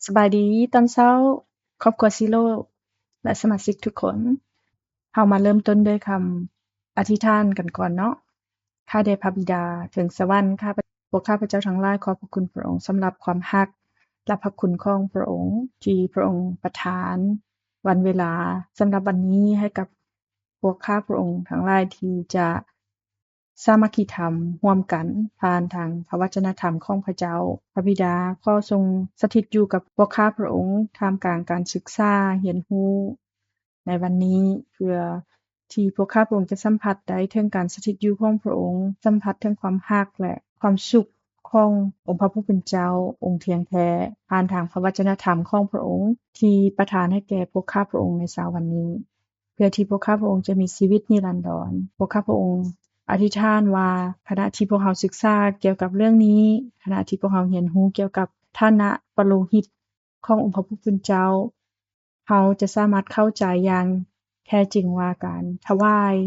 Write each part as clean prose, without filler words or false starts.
สบายดีตอนเช้าครอบครัวซิโร่และสมาชิกทุกคนเรามาเริ่มต้นด้วยคำอธิษฐานกันก่อนเนาะข้าแต่พระบิดาถึงสวรรค์พวกข้าพเจ้าทั้งหลายขอบพระคุณพระองค์สำหรับความรักและพระคุณของพระองค์ที่พระองค์ประทานวันเวลาสำหรับวันนี้ให้กับพวกข้าพระองค์ทั้งหลายที่จะสามัคคีธรรมร่วมกันผ่านทางพระวจนะธรรมของพระเจ้าพระบิดาขอทรงสถิตอยู่กับพวกข้าพระองค์ท่ามกลางการศึกษาเรียนรู้ในวันนี้เพื่อที่พวกข้าพระองค์จะสัมผัสได้ถึงการสถิตอยู่ของพระองค์สัมผัสถึงความรักและความสุขขององค์พระผู้เป็นเจ้าองค์เทียงแท้ผ่านทางพระวจนะธรรมของพระองค์ที่ประทานให้แก่พวกข้าพระองค์ในเช้าวันนี้เพื่อที่พวกข้าพระองค์จะมีชีวิตนิรันดรพวกข้าพระองค์อธิษฐานว่าขณะที่พวกเราศึกษาเกี่ยวกับเรื่องนี้ขณะที่พวกเราเรียนรู้เกี่ยวกับฐานะปโลหิตขององค์พระผู้เป็นเจ้าเราจะสามารถเข้าใจอย่างแท้จริงว่าการถวาย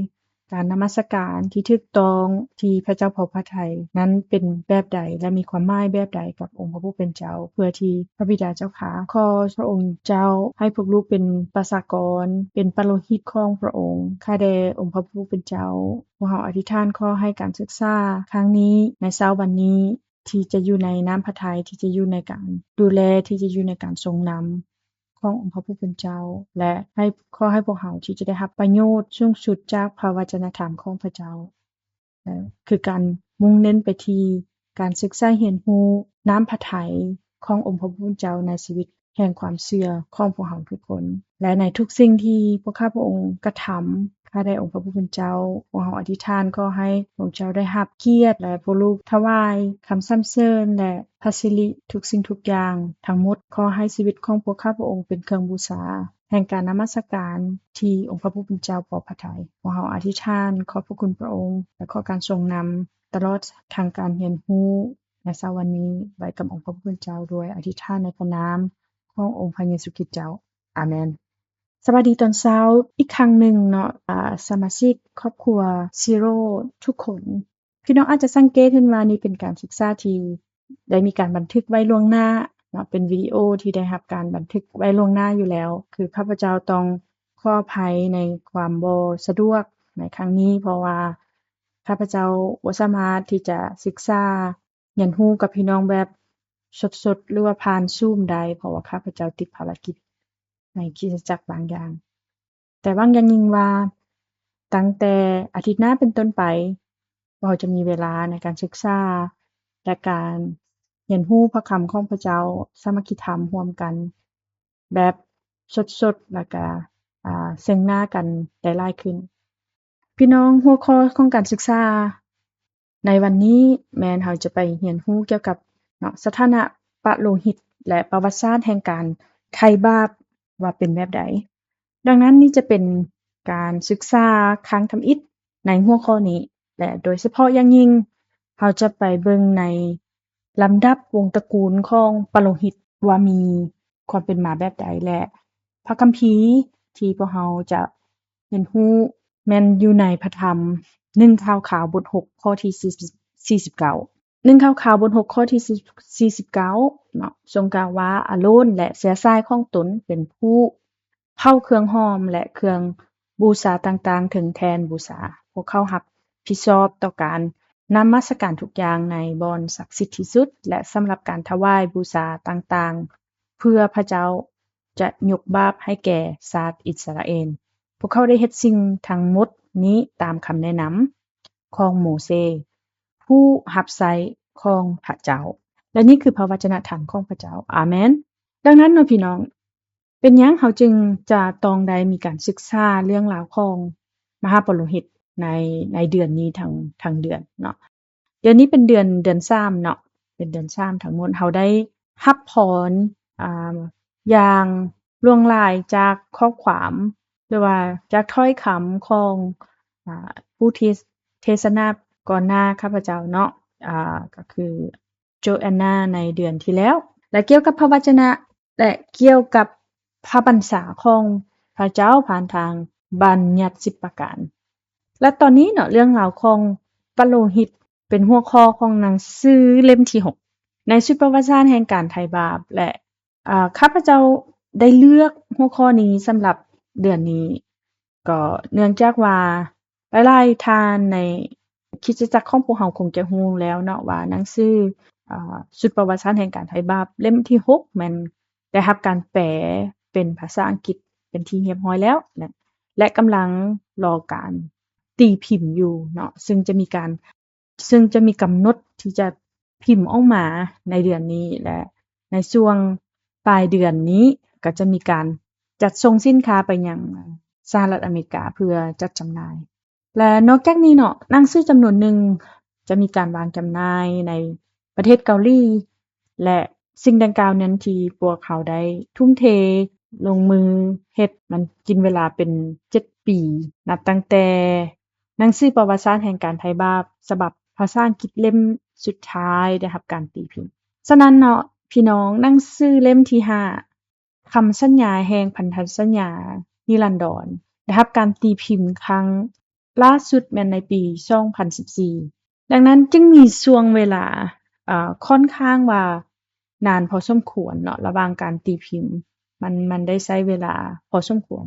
การนมัสการที่ถูกต้องที่พระเจ้าพอพระทัยนั้นเป็นแบบใดและมีความหมายแบบใดกับองค์พระผู้เป็นเจ้าเพื่อที่พระบิดาเจ้าขาขอพระองค์เจ้าให้พวกลูกเป็นประชากรเป็นปโลหิตของพระองค์ข้าแด่องค์พระผู้เป็นเจ้าพวกเราอธิษฐานขอให้การศึกษาครั้งนี้ในเช้าวันนี้ที่จะอยู่ในน้ำพระทัยที่จะอยู่ในการดูแลที่จะอยู่ในการทรงนำขององค์พระผู้เป็นเจ้าและขอให้พวกเราที่จะได้รับประโยชน์สูงสุดจากพระวจนะธรรมของพระเจ้าคือการมุ่งเน้นไปที่การศึกษาเรียนรู้น้ำพระทัยขององค์พระผู้เป็นเจ้าในชีวิตแห่งความเชื่อของพวกเราทุกคนและในทุกสิ่งที่พวกข้าพระองค์กระทำข้าได้องค์พระผู้เป็นเจ้าพวกเราอธิษฐานขอให้พระองค์เจ้าได้รับเกียรติและพวกลูกถวายคำสรรเสริญและพระสิริทุกสิ่งทุกอย่างทั้งหมดขอให้ชีวิตของพวกข้าพระองค์เป็นเครื่องบูชาแห่งการนมัสการที่องค์พระผู้เป็นเจ้าพอพระทัยพวกเราอธิษฐานขอบพระคุณพระองค์และขอการทรงนำตลอดทางการเรียนรู้ในเช้าวันนี้ไว้กับองค์พระผู้เป็นเจ้าด้วยอธิษฐานในพระนามขององค์พระเยซูคริสต์เจ้าอาเมนสวัสดีตอนเช้าอีกครั้งหนึ่งเนาะสมาชิกครอบครัวซีโร่ทุกคนพี่น้องอาจจะสังเกตเห็นว่านี่เป็นการศึกษาที่ได้มีการบันทึกไว้ล่วงหน้าเนาะเป็นวิดีโอที่ได้รับการบันทึกไว้ล่วงหน้าอยู่แล้วคือข้าพเจ้าต้องขออภัยในความบ่สะดวกในครั้งนี้เพราะว่าข้าพเจ้าบ่สามารถที่จะศึกษาเรียนรู้กับพี่น้องแบบสดๆหรือว่าผ่าน Zoom ได้เพราะว่าข้าพเจ้าติดภารกิจในคริสตจักรบางอย่างแต่หวังอย่างยิ่งว่าตั้งแต่อาทิตย์หน้าเป็นต้นไปเราจะมีเวลาในการศึกษาและการเรียนรู้พระคำของพระเจ้าสามัคคีธรรมร่วมกันแบบสดๆแล้วก็ซึ่งหน้ากันได้หลายขึ้นพี่น้องหัวข้อของการศึกษาในวันนี้แม้นเราจะไปเรียนรู้เกี่ยวกับเนาะสถานะปโลหิตและประวัติศาสตร์แห่งการไถ่บาปว่าเป็นแบบใดดังนั้นนี่จะเป็นการศึกษาครั้งทำอิฐในหัวข้อนี้และโดยเฉพาะอย่างยิ่งเราจะไปเบิ่งในลำดับวงตระกูลของปโลหิตว่ามีความเป็นมาแบบใดและพระคัมภีร์ที่พวกเราจะเรียนรู้แม่นอยู่ในพระธรรม1ข่าวขาวบท6ข้อที่49 1ข่าวขาวบท6ข้อที่49เนาะทรงกล่าวว่าอาโรนและเชื้อสายของตนเป็นผู้เผาเครื่องหอมและเครื่องบูชาต่างๆถึงแทนบูชาพวกเขารับผิดชอบต่อการนมัสการทุกอย่างในบ่อนศักดิ์สิทธิ์ที่สุดและสำหรับการถวายบูชาต่างๆเพื่อพระเจ้าจะยกบาปให้แก่ชาติอิสราเอลพวกเขาได้เฮ็ดสิ่งทั้งหมดนี้ตามคำแนะนำของโมเสสผู้รับใช้ของพระเจ้าและนี่คือพระวจนะธรรมของพระเจ้าอาเมนดังนั้นเนาะพี่น้องเป็นหยังเขาจึงจะต้องได้มีการศึกษาเรื่องราวของมหาปโลหิตในเดือนนี้ทั้งเดือนเนาะเดือนนี้เป็นเดือน3เนาะเป็นเดือน3ทั้งหมดเราได้รับพรอย่างล่วงหลายจากข้อความหรือว่าจากถ้อยคำของผู้ที่เทศนาก่อนหน้าข้าพเจ้าเนาะก็คือโจแอนนาในเดือนที่แล้วและเกี่ยวกับพระวจนะและเกี่ยวกับพระพรรษาของพระเจ้าผ่านทางบัญญัติ10ประการและตอนนี้เนาะเรื่องราวของปโลหิตเป็นหัวข้อของหนังสือเล่มที่6ในสุดประวัติศาสตร์แห่งการไถ่บาปและ ข้าพเจ้าได้เลือกหัวข้อนี้สำหรับเดือนนี้ก็เนื่องจากว่าหลายๆท่านในคริสตจักรของพวกเราคงจะรู้แล้วเนาะว่าหนังสือสุดประวัติศาสตร์แห่งการไทยบาปเล่มที่6แม่นได้รับการแปลเป็นภาษาอังกฤษเป็นที่เรียบร้อยแล้วและกำลังรอการตีพิมพ์อยู่เนาะซึ่งจะมีกำหนดที่จะพิมพ์ออกมาในเดือนนี้และในช่วงปลายเดือนนี้ก็จะมีการจัดส่งสินค้าไปยังสหรัฐอเมริกาเพื่อจัดจำหน่ายและนอกจากนี้เนาะหนังสือจำนวนหนึ่งจะมีการวางจำหน่ายในประเทศเกาหลีและสิ่งดังกล่าวนั้นที่พวกเขาได้ทุ่มเทลงมือเฮ็ดมันกินเวลาเป็น7ปีนับตั้งแต่หนังสือประวัติศาสตร์แห่งการไทยบาปฉบับภาษาอังกฤษเล่มสุดท้ายได้รับการตีพิมพ์ฉะนั้นเนาะพี่น้องหนังสือเล่มที่5คำสัญญาแห่งพันธสัญญานิรันดรได้รับการตีพิมพ์ครั้งล่าสุดแม่นในปี2014ดังนั้นจึงมีช่วงเวลาค่อนข้างว่านานพอสมควรเนาะระหว่างการตีพิมพ์มันได้ใช้เวลาพอสมควร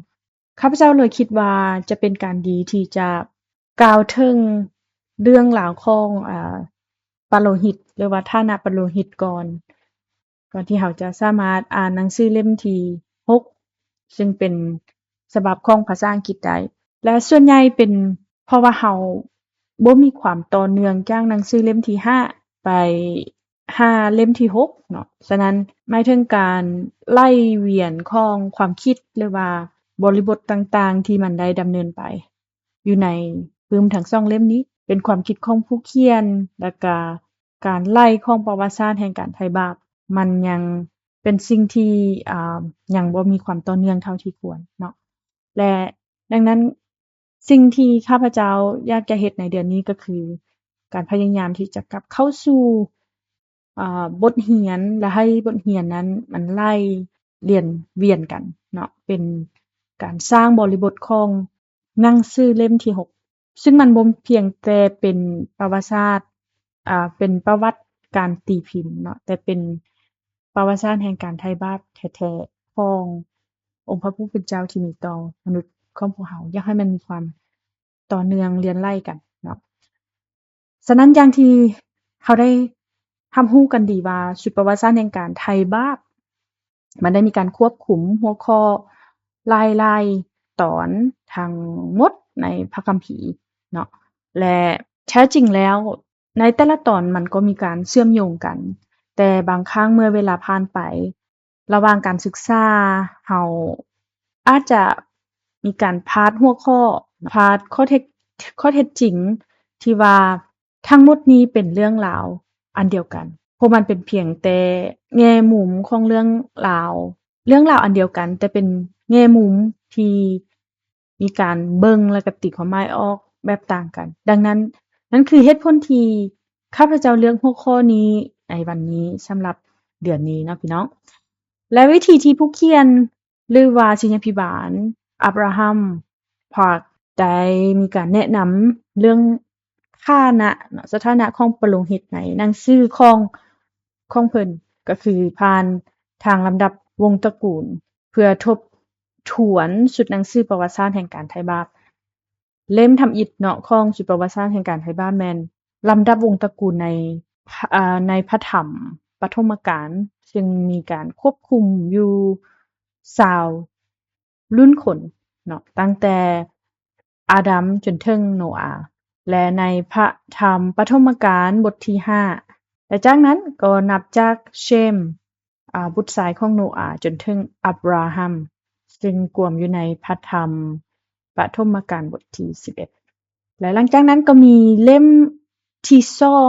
ข้าพเจ้าเลยคิดว่าจะเป็นการดีที่จะกล่าวถึงเรื่องราวของปาโลหิตหรือว่าฐานะปาโลหิตก่อนที่เราจะสามารถอ่านหนังสือเล่มที่6ซึ่งเป็นฉบับของภาษาอังกฤษได้และส่วนใหญ่เป็นเพราะว่าเราบ่มีความต่อเนื่องจากหนังสือเล่มที่5ไปเล่มที่6เนาะฉะนั้นหมายถึงการไล่เวียนของความคิดหรือว่าบริบทต่างๆที่มันได้ดำเนินไปอยู่ในพึมทั้ง2เล่มนี้เป็นความคิดของผู้เขียนแล้วก็การไล่ของประวัติศาสตร์แห่งการไทยบาปมันยังเป็นสิ่งที่ยังบ่มีความต่อเนื่องเท่าที่ควรเนาะและดังนั้นสิ่งที่ข้าพเจ้าอยากจะเฮ็ดในเดือนนี้ก็คือการพยายามที่จะกลับเข้าสู่บทเรียนและให้บทเรียนนั้นมันไล่เรียนเวียนกันเนาะเป็นการสร้างบริบทของหนังสือเล่มที่6ซึ่งมันบ่เพียงแต่เป็นประวัติศาสตร์เป็นประวัติการตีพิมพ์เนาะแต่เป็นประวัติศาสตร์แห่งการไทยบาปแท้ๆขององค์พระผู้เป็นเจ้าที่มีต่อมนุษย์ของพวกเราอยากให้มันมีความต่อเนื่องเรียนไล่กันเนาะฉะนั้นอย่างที่เขาได้รู้กันดีว่าชุดประวัติศาสตร์แห่งการไทยบาปมันได้มีการควบคุมหัวข้อรายๆตอนทั้งหมดในพระคัมภีร์เนาะและแท้จริงแล้วในแต่ละตอนมันก็มีการเชื่อมโยงกันแต่บางครั้งเมื่อเวลาผ่านไประหว่างการศึกษาเราอาจจะมีการพลาดหัวข้อพลาดข้อเท็จจริงที่ว่าทั้งหมดนี้เป็นเรื่องราวอันเดียวกันเพราะมันเป็นเพียงแต่แง่มุมของเรื่องราวอันเดียวกันแต่เป็นแง่มุมที่มีการเบิ่งและก็ตีความหมายออกแบบต่างกันดังนั้นนั่นคือเหตุผลที่ข้าพเจ้าเลือกหัวข้อนี้ในวันนี้สำหรับเดือนนี้เนาะพี่น้องและวิธีที่ผู้เขียนหรือว่าศิลปิบาลอับราฮัมพาร์คได้มีการแนะนำเรื่องสถานะของปโลหิตในหนังสือของเพิ่นก็คือผ่านทางลำดับวงศ์ตระกูลเพื่อทบทวนชุดหนังสือประวัติศาสตร์แห่งการไทยบาปเล่มทำอิฐเนาะของชุดประวัติศาสตร์แห่งการไทยบาปแม่นลำดับวงศ์ตระกูลในพระธรรมปฐมกาลซึ่งมีการควบคุมอยู่20รุ่นคนเนาะตั้งแต่อาดัมจนถึงโนอาห์และในพระธรรมปฐมกาลบทที่5และจากนั้นก็นับจากเชมบุตรชายของโนอาห์จนถึงอับราฮัมซึ่งกวมอยู่ในพระธรรมปฐมกาลบทที่11และหลังจากนั้นก็มีเล่มที่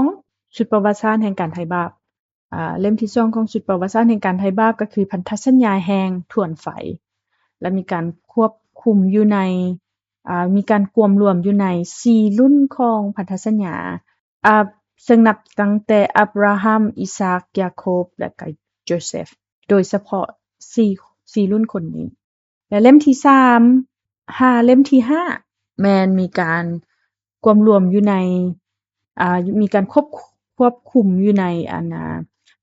2ชุดประวัติศาสตร์แห่งการไทยบาปเล่มที่2ของชุดประวัติศาสตร์แห่งการไทยบาปก็คือพันธสัญญาแห่งถ่วนไฟและมีการควบคุมอยู่ในมีการกวมรวมอยู่ใน4รุ่นของพันธสัญญาซึ่งนับตั้งแต่อับราฮัมอิสาคยาโคบและก็โจเซฟโดยเฉพาะ4รุ่นคนนี้และเล่มที่3เล่มที่5แม่นมีการกวมรวมอยู่ในมีการควบคุมอยู่ใน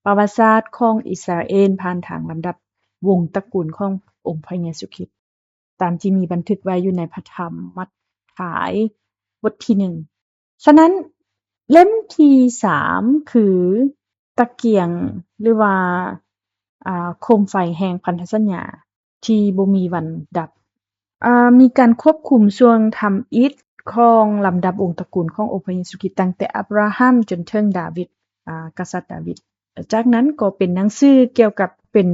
ประวัติศาสตร์ของอิสราเอลผ่านทางลำดับวงศ์ตระกูลขององค์พระเยซูคริสต์ตามที่มีบันทึกไว้อยู่ในพระธรรมมัทธิยบทที่1ฉะนั้นเล่มที่3คือตะเกียงหรือว่าโคมไฟแห่งพันธสัญญาที่บ่มีวันดับมีการควบคุมช่วงทำอิฐของลำดับวงศ์ตระกูลขององค์พระเยซูคริสต์ตั้งแต่อับราฮัมจนถึงดาวิดกษัตริย์ดาวิดจากนั้นก็เป็นหนังสือเกี่ยวกับเป็น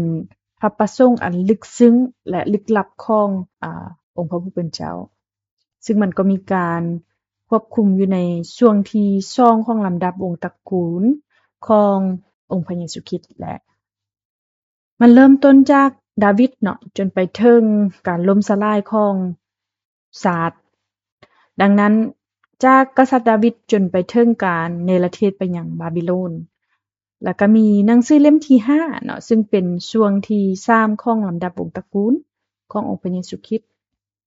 พระประสงค์อันลึกซึ้งและลึกลับขององค์พระผู้เป็นเจ้าซึ่งมันก็มีการควบคุมอยู่ในช่วงที่2ของลำดับวงศ์ตระกูลขององค์พระเยซูคริสต์และมันเริ่มต้นจากดาวิดเนาะจนไปถึงการล่มสลายของศาสตร์ดังนั้นจากกษัตริย์ดาวิดจนไปถึงการเนรเทศไปยังบาบิโลนแล้วก็มีหนังสือเล่มที่5เนาะซึ่งเป็นช่วงที่3ของลำดับวงศ์ตระกูลขององค์พระเยซูคริสต์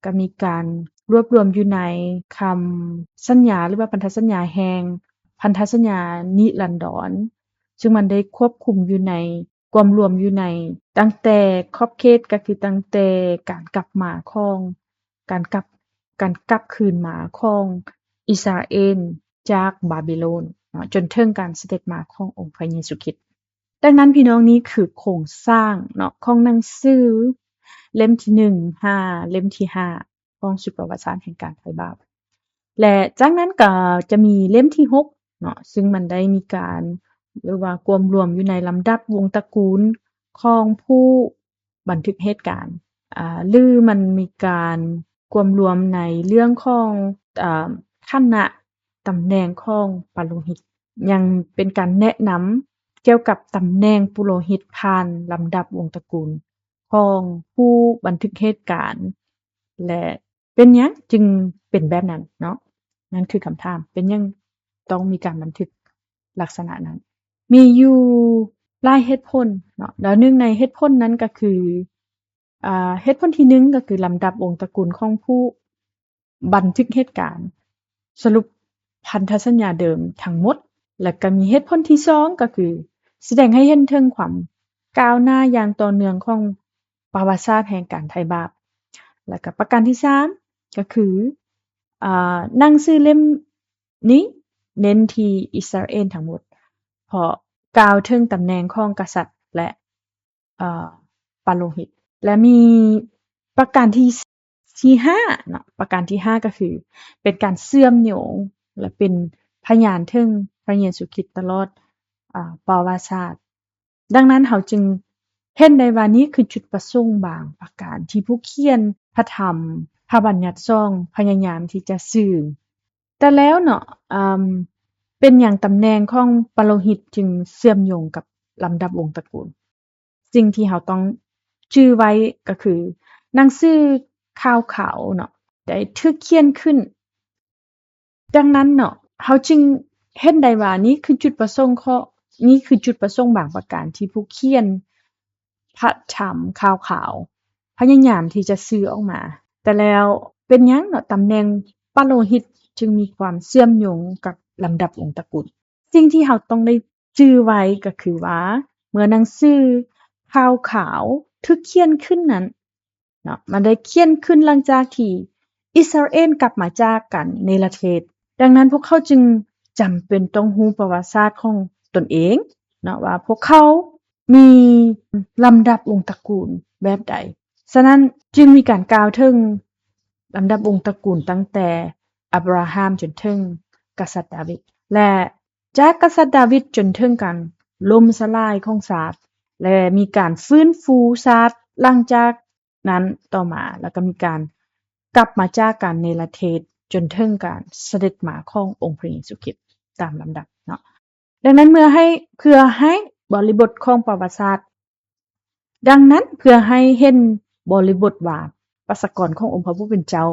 ก็มีการรวบรวมอยู่ในคำสัญญาหรือว่าพันธสัญญาแห่งพันธสัญญานิรันดรซึ่งมันได้ควบคุมอยู่ในความรวมอยู่ในตั้งแต่ขอบเขตก็คือตั้งแต่การกลับมาของการกลับคืนมาของอิสราเอลจากบาบิโลนจนถึงการเสด็จมาขององค์พระเยซูคริสต์ดังนั้นพี่น้องนี้คือโครงสร้างเนาะของหนังสือเล่มที่1 5เล่มที่5ของสุประวัติศาสตร์แห่งการไถ่บาปและจากนั้นก็จะมีเล่มที่6เนาะซึ่งมันได้มีการหรือว่ากวมรวมอยู่ในลำดับวงตระกูลของผู้บันทึกเหตุการณ์หรือมันมีการกวมรวมในเรื่องของคณะตำแหน่งของปาโลหิตยังเป็นการแนะนำเกี่ยวกับตำแหน่งปุโรหิตผ่านลำดับวงตระกูลของผู้บันทึกเหตุการณ์และเป็นหยังจึงเป็นแบบนั้นเนาะนั่นคือคำถามเป็นหยังต้องมีการบันทึกลักษณะนั้นมีอยู่หลายเหตุผลเนาะแล้วหนึ่งในเหตุผลนั้นก็คือเหตุผลที่1ก็คือลำดับวงตระกูลของผู้บันทึกเหตุการณ์สรุปพันธสัญญาเดิมทั้งหมดและก็มีเหตุผลที่2ก็คือแสดงให้เห็นถึงความก้าวหน้าอย่างต่อเนื่องของประวัติศาสตร์แห่งการไถ่บาปแล้วก็ประการที่3ก็คือหนังสือเล่มนี้เน้นที่อิสราเอลทั้งหมดเพราะกล่าวถึงตำแหน่งของกษัตริย์และปาโลหิตและมีประการที่5เนาะประการที่5ก็คือเป็นการเชื่อมโยงและเป็นพยานถึงพระเยซูคริสต์ตลอดประวัติศาสตร์ดังนั้นเราจึงเห็นได้ว่านี้คือจุดประสงค์บางประการที่ผู้เขียนพระธรรมพระบัญญัติซ่องพยายามที่จะสื่อแต่แล้วเนาะเป็นอย่างตำแหน่งของปาโลหิตจึงเชื่อมโยงกับลำดับวงตระกูลสิ่งที่เราต้องชื่อไว้ก็คือหนังสือข่าวขาวเนาะได้ถูกเขียนขึ้นดังนั้นเนาะเราจึงเห็นได้ว่านี่คือจุดประสงค์นี่คือจุดประสงค์บางประการที่ผู้เขียนพระธรรมข่าวขาวพยายามที่จะสื่อออกมาแต่แล้วเป็นหยังเนาะตำแหน่งปาโลหิตจึงมีความเชื่อมโยงกับลำดับวงตระกูลสิ่งที่เราต้องได้ชื่อไว้ก็คือว่าเมื่อหนังสือข่าวขาวถูกเขียนขึ้นนั้นเนาะมันได้เขียนขึ้นหลังจากที่อิสราเอลกลับมาจากกันเนรเทศดังนั้นพวกเขาจึงจำเป็นต้องรู้ประวัติศาสตร์ของตนเองเนาะว่าพวกเขามีลำดับวงตระกูลแบบใดฉะนั้นจึงมีการกล่าวถึงลำดับวงตระกูลตั้งแต่อับราฮัมจนถึงกษัตริย์ดาวิดและจากกษัตริย์ดาวิดจนถึงการล่มสลายของศาสตร์และมีการฟื้นฟูศาสตร์หลังจากนั้นต่อมาแล้วก็มีการกลับมาจากการเนรเทศจนถึงการเสด็จมาขององค์พระเยซูคริสต์ตามลำดับเนาะดังนั้นเพื่อให้บริบทของประวัติศาสตร์ดังนั้นเพื่อให้เห็นบริบทว่าประชากรขององค์พระผู้เป็นเจ้า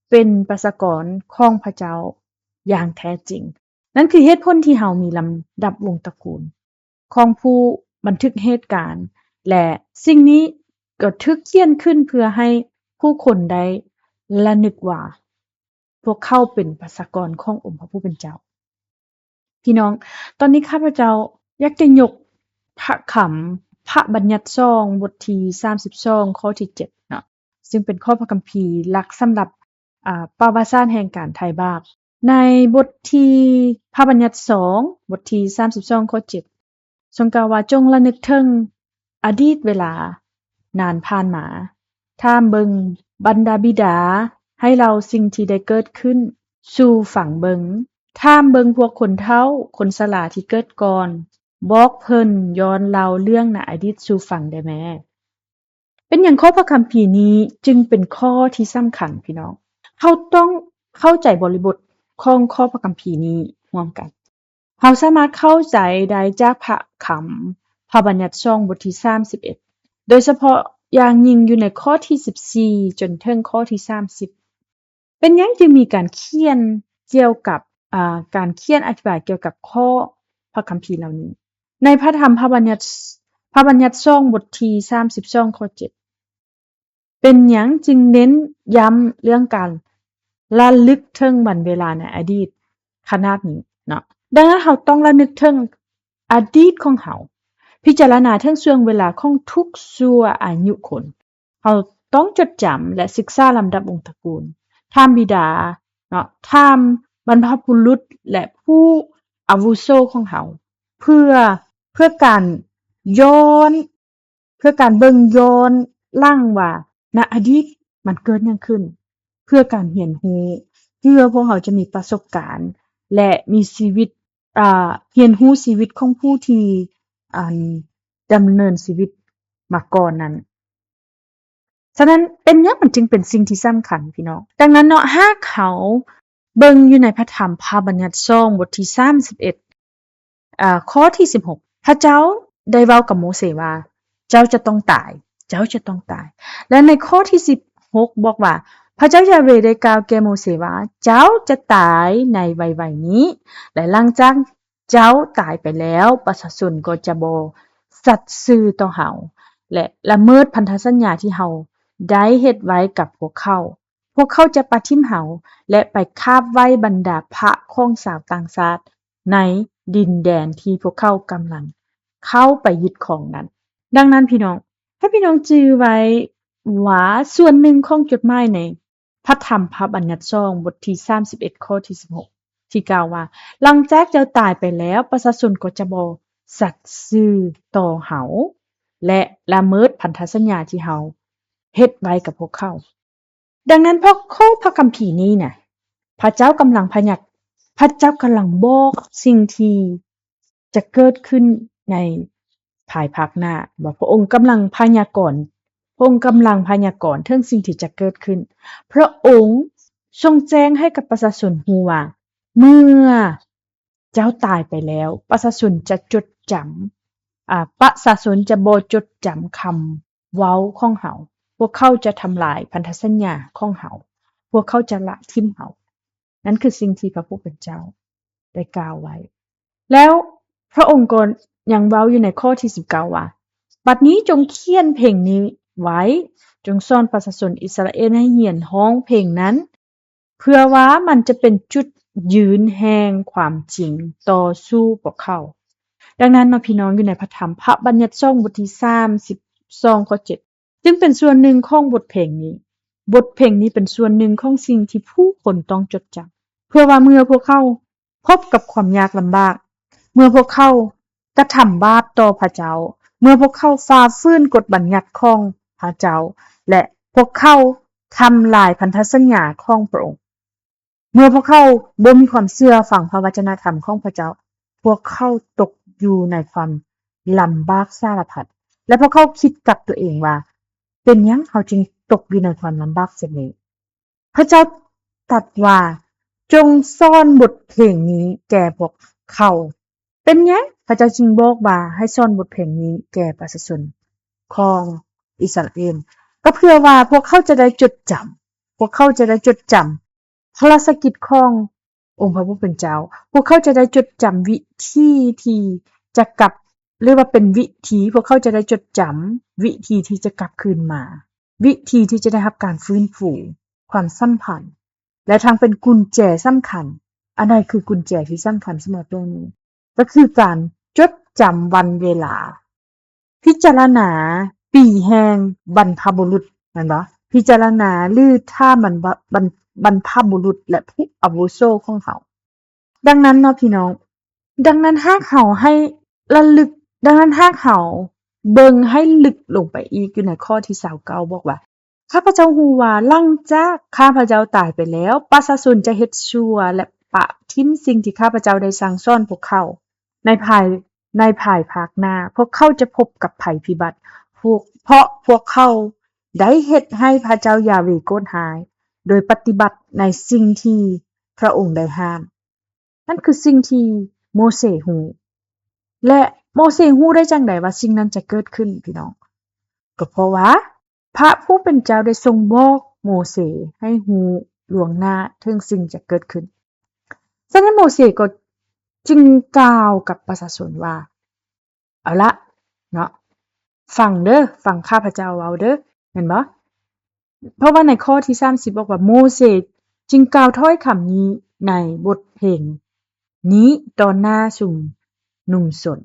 เป็นประชากรของพระเจ้าอย่างแท้จริงนั่นคือเหตุผลที่เรามีลำดับวงตระกูลของผู้บันทึกเหตุการณ์และสิ่งนี้ก็ถูกเขียนขึ้นเพื่อให้ผู้คนได้ระลึกว่าพวกเขาเป็นประชากรขององค์พระผู้เป็นเจ้าพี่น้องตอนนี้ข้าพเจ้าอยากจะยก พระคำพระบัญญัติซองบทที่32ข้อที่7เนาะซึ่งเป็นข้อพระคัมภีร์หลักสำหรับประวัติศาสตร์แห่งการไถ่บาปในบทที่พระบัญญัติ2บทที่32ข้อ7ทรงกล่าวว่าจงระลึกถึงอดีตเวลานานผ่านมาถามเบิงบรรดาบิดาให้เล่าสิ่งที่ได้เกิดขึ้นสู่ฟังเบิงถามเบิงพวกคนเฒ่าคนชราที่เกิดก่อนบอกเพิ่นย้อนเล่าเรื่องในอดีตสู่ฟังได้แม้เป็นหยังข้อพระคัมภีร์นี้จึงเป็นข้อที่สำคัญพี่น้องเราต้องเข้าใจบริบทของข้อพระคัมภีร์นี้ร่วมกันเราสามารถเข้าใจได้จากพระคำพระบัญญัติ2บทที่31โดยเฉพาะอย่างยิ่งอยู่ในข้อที่14จนถึงข้อที่30เป็นหยังจึงมีการเขียนเกี่ยวกับการเขียนอธิบายเกี่ยวกับข้อพระคัมภีร์เหล่านี้ในพระธรรมพระบัญญัติ2บทที่32ข้อ7เป็นหยังจึงเน้นย้ำเรื่องการระลึกถึงวันเวลาในอดีตขนาดนี้เนาะดังนั้นเราต้องระลึกถึงอดีตของเราพิจารณาถึงช่วงเวลาของทุกชั่วอายุคนเราต้องจดจำและศึกษาลำดับวงศ์ตระกูลถามบิดาเนาะถามบรรพบุรุษและผู้อาวุโสของเราเพื่อการย้อนเพื่อการเบิ่งย้อนหลังว่าณอดีตมันเกิดหยังขึ้นเพื่อการเรียนรู้เพื่อพวกเราจะมีประสบการณ์และมีชีวิตเรียนรู้ชีวิตของผู้ที่ดำเนินชีวิตมาก่อนนั้นฉะนั้นเป็นหยังมันจึงเป็นสิ่งที่สำคัญพี่น้องดังนั้นเนาะหากเขาเบิ่งอยู่ในพระธรรมพระบัญญัติ2บทที่31ข้อที่16พระเจ้าได้เว้ากับโมเสสว่าเจ้าจะต้องตายเจ้าจะต้องตายและในข้อที่16บอกว่าพระเจ้ายาเวห์ได้กล่าวแก่โมเสสว่าเจ้าจะตายในวัยนี้และหลังจากเจ้าตายไปแล้วประชาชนก็จะบ่สัตย์ซื่อต่อเฮาและละเมิดพันธสัญญาที่เฮาได้เฮ็ดไว้กับพวกเขาจะปะทิ่มเฮาและไปคาบไว้บรรดาพระของชาวต่างชาติในดินแดนที่พวกเขากำลังเข้าไปยึดของนั้นดังนั้นพี่น้องให้พี่น้องจื้อไว้ว่าส่วนหนึ่งของจดหมายในพระธรรมพระบัญญัติ2บทที่31ข้อที่16ที่กล่าวว่าหลังจากเจ้าตายไปแล้วประชาชนก็จะบ่สัตย์ซื่อต่อเฮาและละเมิดพันธสัญญาที่เฮาเฮ็ดไว้กับพวกเขาดังนั้นเพราะข้อพระคัมภีร์นี้น่ะพระเจ้ากำลังบอกสิ่งที่จะเกิดขึ้นในภายภาคหน้าว่าพระองค์กำลังพยากรณ์ถึงสิ่งที่จะเกิดขึ้นพระองค์ทรงแจ้งให้กับประชาชนรู้ว่าเมื่อเจ้าตายไปแล้วประชาชนจะจดจำประชาชนจะบ่จดจำคำเว้าของเฮาพวกเขาจะทำลายพันธสัญญาของเฮาพวกเขาจะละทิ่มเฮานั่นคือสิ่งที่พระผู้เป็นเจ้าได้กล่าวไว้แล้วพระองค์ก็ยังเว้าอยู่ในข้อที่19ว่าบัดนี้จงเขียนเพลงนี้ไว้จงสอนประชาชนอิสราเอลให้เรียนร้องเพลงนั้นเพื่อว่ามันจะเป็นจุดยืนแห่งความจริงต่อสู้พวกเขาดังนั้นเนาะพี่น้องอยู่ในพระธรรมพระบัญญัติ2บทที่32ข้อ7จึงเป็นส่วนหนึ่งของบทเพลงนี้เป็นส่วนหนึ่งของสิ่งที่ผู้คนต้องจดจำเพื่อว่าเมื่อพวกเขาพบกับความยากลำบากเมื่อพวกเขากระทำบาปต่อพระเจ้าเมื่อพวกเขาฝ่าฝืนกฎบัญญัติของพระเจ้าและพวกเขาทำลายพันธสัญญาของพระองค์เมื่อพวกเขาบ่มีความเชื่อฟังพระวจนะธรรมของพระเจ้าพวกเขาตกอยู่ในความลำบากสารพัดและพวกเขาคิดกับตัวเองว่าเป็นหยังเขาจึงตกอยู่ในความลำบากเช่นนี้พระเจ้าตรัสว่าจงสอนบทเพลงนี้แก่พวกเขาเป็นหยังพระเจ้าจึงบอกว่าให้สอนบทเพลงนี้แก่ประชาชนของอิสราเอลก็เพื่อว่าพวกเขาจะได้จดจำพพระราชกิจขององค์พระผู้เป็นเจ้าพวกเขาจะได้จดจำวิธีที่จะกลับเรียกว่าเป็นวิธีพวกเขาจะได้จดจำวิธีที่จะกลับคืนมาวิธีที่จะได้รับการฟื้นฟูความสัมพันธ์และทางเป็นกุญแจสำคัญอันใดคือกุญแจที่สำคัญสำหรับเรื่องนี้ก็คือการจดจำวันเวลา พิจารณาปีแห่งบรรพบุรุษแม่นบ่พิจารณาลือถ้ามันบรรพบุรุษและผู้อาวุโสของเขาดังนั้นเนาะพี่น้องดังนั้นหากเราให้ระลึกดังนั้นหากเราเบิ่งให้ลึกลงไปอีกอยู่ในข้อที่29บอกว่าข้าพเจ้ารู้ว่าหลังจากข้าพเจ้าตายไปแล้วประชาชนจะเฮ็ดชั่วและปะทิ้งสิ่งที่ข้าพเจ้าได้สั่งสอนพวกเขาในภายภาคหน้าพวกเขาจะพบกับภัยพิบัติเพราะพวกเขาได้เฮ็ดให้พระเจ้ายาเวห์โกรธหายโดยปฏิบัติในสิ่งที่พระองค์ได้ห้ามนั่นคือสิ่งที่โมเสสรู้และโมเสสรู้ได้จังไดว่าสิ่งนั้นจะเกิดขึ้นพี่น้องก็เพราะว่าพระผู้เป็นเจ้าได้ทรงบอกโมเสสให้รู้ล่วงหน้าถึงสิ่งจะเกิดขึ้นฉะนั้นโมเสสก็จึงกล่าวกับประชาชนว่าเอาละเนาะฟังเด้อฟังข้าพเจ้าเว้าเด้อแม่นบ่เพราะว่าในข้อที่30บอกว่าโมเสสจึงกล่าวถ้อยคำนี้ในบทเพลงนี้ต่อหน้าชุมนุมชน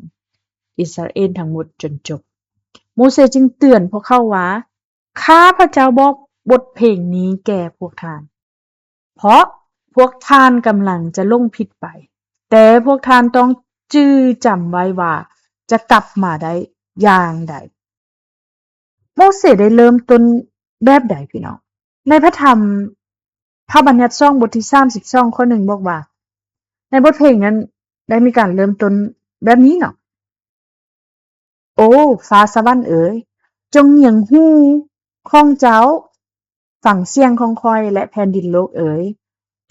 อิสราเอลทั้งหมดจนจบโมเสสจึงเตือนพวกเขาว่าข้าพเจ้าบอกบทเพลงนี้แก่พวกท่านเพราะพวกท่านกำลังจะลงผิดไปแต่พวกท่านต้องจื้อจำไว้ว่าจะกลับมาได้อย่างใดโมเสสได้เริ่มต้นแบบใดพี่น้องในพระธรรมพระบัญญัติ2บทที่32ข้อ1บอกว่าในบทเพลงนั้นได้มีการเริ่มต้นแบบนี้เนาะโอ้ฟ้าสวรรค์เอ๋ยจงเหยียงหูของเจ้าฟังเสียงของข้อยและแผ่นดินโลกเอ๋ย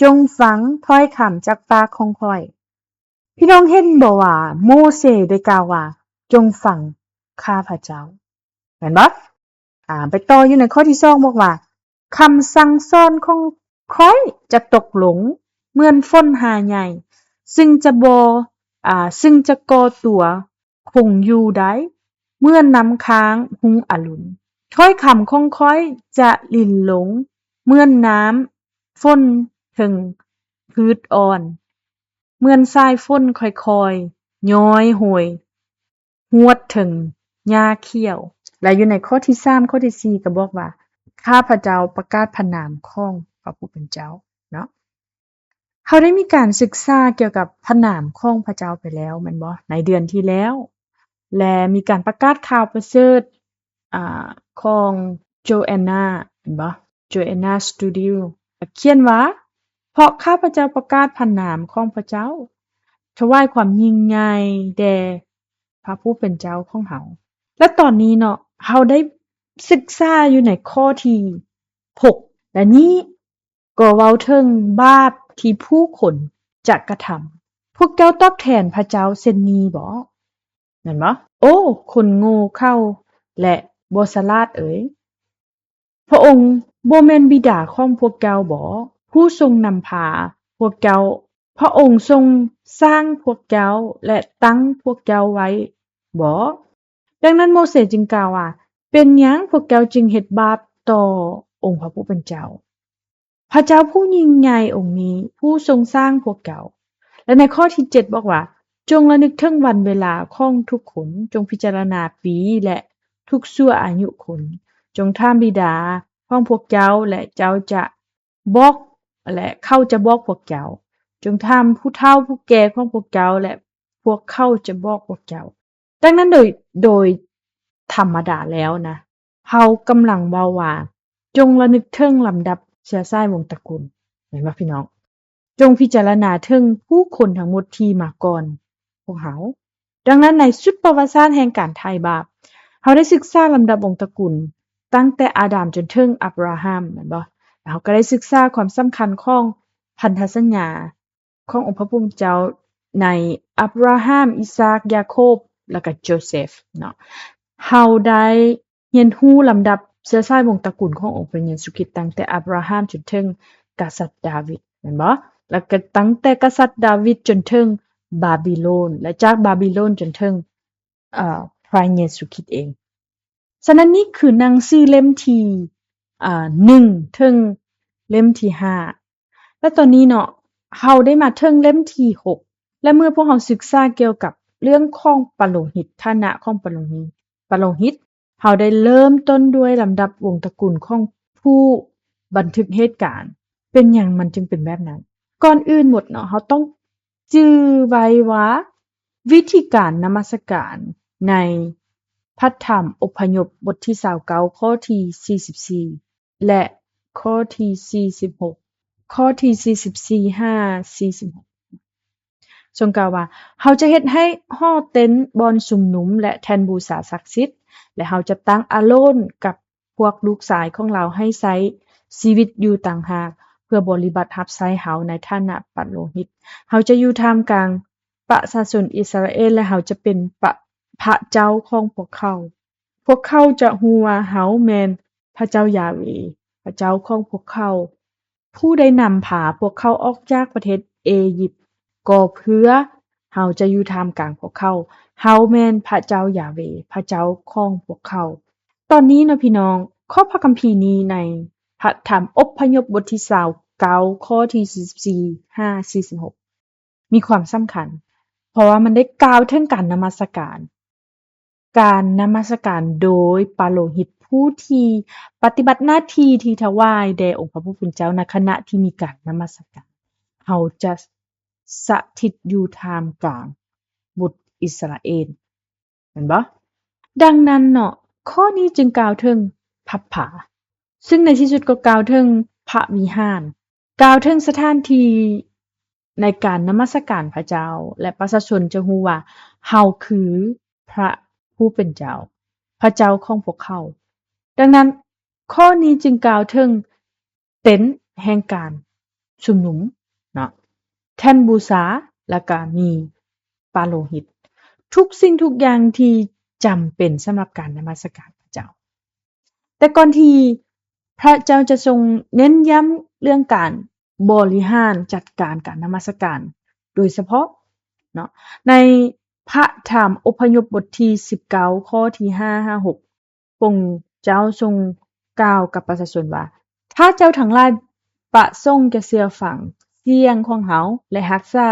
จงฟังถ้อยคำจากปากของข้อยพี่น้องเห็นบ่ว่าโมเสสได้กล่าวว่าจงฟังข้าพเจ้าเห็นบ่ไปต่ออยู่ในข้อที่2บอกว่าคำสั่งสอนของข้อยจะตกหลงเหมือนฝนหาใหญ่ซึ่งจะก่อตัวคงอยู่ได้เมื่อน้ำค้างหุงอรุณถ้อยคำของข้อยจะหลิ่นหลงเหมือนน้ำฝนถึงพืชอ่อนเหมือนสายฝนค่อยๆย้อยโหยฮวดถึงหญ้าเขียวและอยู่ในข้อที่3ข้อที่4ก็บอกว่าข้าพเจ้าประกาศพระนามของพระผู้เป็นเจ้าเนาะเขาได้มีการศึกษาเกี่ยวกับพระนามของพระเจ้าไปแล้วแม่นบ่ในเดือนที่แล้วและมีการประกาศข่าวประเสริฐของ Joanna เห็นบ่ Joanna Studio เขียนว่าเพราะข้าพเจ้าประกาศพระนามของพระเจ้าถวายความยิ่งใหญ่แด่พระผู้เป็นเจ้าของเราและตอนนี้เนาะเราได้ศึกษาอยู่ในข้อที่6และนี้ก็เว้าถึงบาปที่ผู้คนจะกระทำพวกเจ้าตอบแทนพระเจ้าเช่นนี้บ่แม่นบ่โอ้คนโง่เขลาและบ่ฉลาดเอ๋ยพระองค์บ่แม่นบิดาของพวกเจ้าบ่ผู้ทรงนำพาพวกเจ้าพระองค์ทรงสร้างพวกเจ้าและตั้งพวกเจ้าไว้บ่ดังนั้นโมเสสจึงกล่าวว่าเป็นหยังพวกเจ้าจึงเฮ็ดบาปต่อองค์พระผู้เป็นเจ้าพระเจ้าผู้ยิ่งใหญ่องค์นี้ผู้ทรงสร้างพวกเจ้าและในข้อที่7บอกว่าจงระลึกถึงวันเวลาของทุกคนจงพิจารณาปีและทุกชั่วอายุคนจงถามบิดาของพวกเจ้าและเจ้าจะบอกและเขาจะบอกพวกเจ้าจงถามผู้เฒ่าผู้แก่ของพวกเจ้าและพวกเขาจะบอกพวกเจ้าดังนั้นโดยธรรมดาแล้วนะเฮากำลังเว้าว่าจงระลึกถึงลำดับเชื้อสายวงศ์ตระกูลเห็นบ่พี่น้องจงพิจารณาถึงผู้คนทั้งหมดที่มาก่อนพวกเขาดังนั้นในสุดประวัติศาสตร์แห่งการไถ่บาปเขาได้ศึกษาลำดับวงศ์ตระกูลตั้งแต่อาดัมจนถึงอับราฮัมแม่นบ่แล้วเขาก็ได้ศึกษาความสำคัญของพันธสัญญาขององค์พระผู้เป็นเจ้าในอับราฮัมอิซากยาโคบแล้วก็โจเซฟเนาะเฮาได้เรียนรู้ลำดับเชื้อสายวงศ์ตระกูลขององค์พระเยซูคริสต์ตั้งแต่อับราฮัมจนถึงกษัตริย์ดาวิดแม่นบ่แล้วก็ตั้งแต่กษัตริย์ดาวิดจนถึงบาบิโลนและจากบาบิโลนจนถึงพระเยซูคริสต์เองฉะนั้นนี่คือหนังสือเล่มที่1ถึงเล่มที่5และตอนนี้เนาะเฮาได้มาถึงเล่มที่6และเมื่อพวกเราศึกษาเกี่ยวกับเรื่องของปโลหิตฐานะของปโลหิต ปาโลหิตเฮาได้เริ่มต้นด้วยลำดับวงตระกูลของผู้บันทึกเหตุการณ์เป็นหยังมันจึงเป็นแบบนั้นก่อนอื่นหมดเนาะเฮาต้องจื้อไว้ว่าวิธีการนมัสการในพระธรรมอพยพบทที่29ข้อที่44และข้อที่46ข้อที่44 5 46ทรงกล่าวว่าเฮาจะเฮ็ดให้หอเต็นท์บอนสุมนุมและแท่นบูชาศักดิ์สิทธิ์และเฮาจะตั้งอาโลนกับพวกลูกชายของเราให้ใช้ชีวิตอยู่ต่างหากเพื่อบริบัติรับใช้เฮาในฐานะปัตโลหิตเฮาจะอยู่ท่ามกลางประชาชนอิสราเอลและเฮาจะเป็นพระเจ้าของพวกเขาพวกเขาจะฮู้ว่าเฮาแม่นพระเจ้ายาเวห์พระเจ้าของพวกเขาผู้ได้นำพาพวกเขาออกจากประเทศเอยิปต์ก็เพื่อเฮาจะอยู่ท่ามกลางพวกเขาเฮาแม่นพระเจ้ายาเวห์พระเจ้าของพวกเขาตอนนี้นะพี่น้องข้อพระคัมภีร์นี้ในพระธรรมอพยพบทที่29ข้อที่44 5 46มีความสำคัญเพราะว่ามันได้กล่าวถึงการนมัสการโดยปาโลหิตผู้ที่ปฏิบัติหน้าที่ที่ถวายแด่องค์พระผู้เป็นเจ้าในขณะที่มีการนมัสการเขาจะสถิตอยู่ท่ามกลางบุตรอิสราเอลเห็นบ่ดังนั้นเนาะข้อนี้จึงกล่าวถึงพับผาซึ่งในที่สุดก็กล่าวถึงพระวิหารกล่าวถึงสถานที่ในการนมัสการพระเจ้าและประชาชนจะฮู้ว่าเฮาคือพระผู้เป็นเจ้าพระเจ้าของพวกเขาดังนั้นข้อนี้จึงกล่าวถึงเต็นท์แห่งการชุมนุมเนาะแท่นบูชาและก็มีปาโลหิตทุกสิ่งทุกอย่างที่จำเป็นสำหรับการนมัสการพระเจ้าแต่ก่อนที่พระเจ้าจะทรงเน้นย้ำเรื่องการบริหารจัดการการนมัสการโดยเฉพาะเนาะในพระธรรมอพยพบทที่19ข้อที่5-6พระองค์เจ้าทรงกล่าวกับประชาชนว่าถ้าเจ้าทั้งหลายประสงค์จะเชื่อฟังเสียงของเฮาและรักษา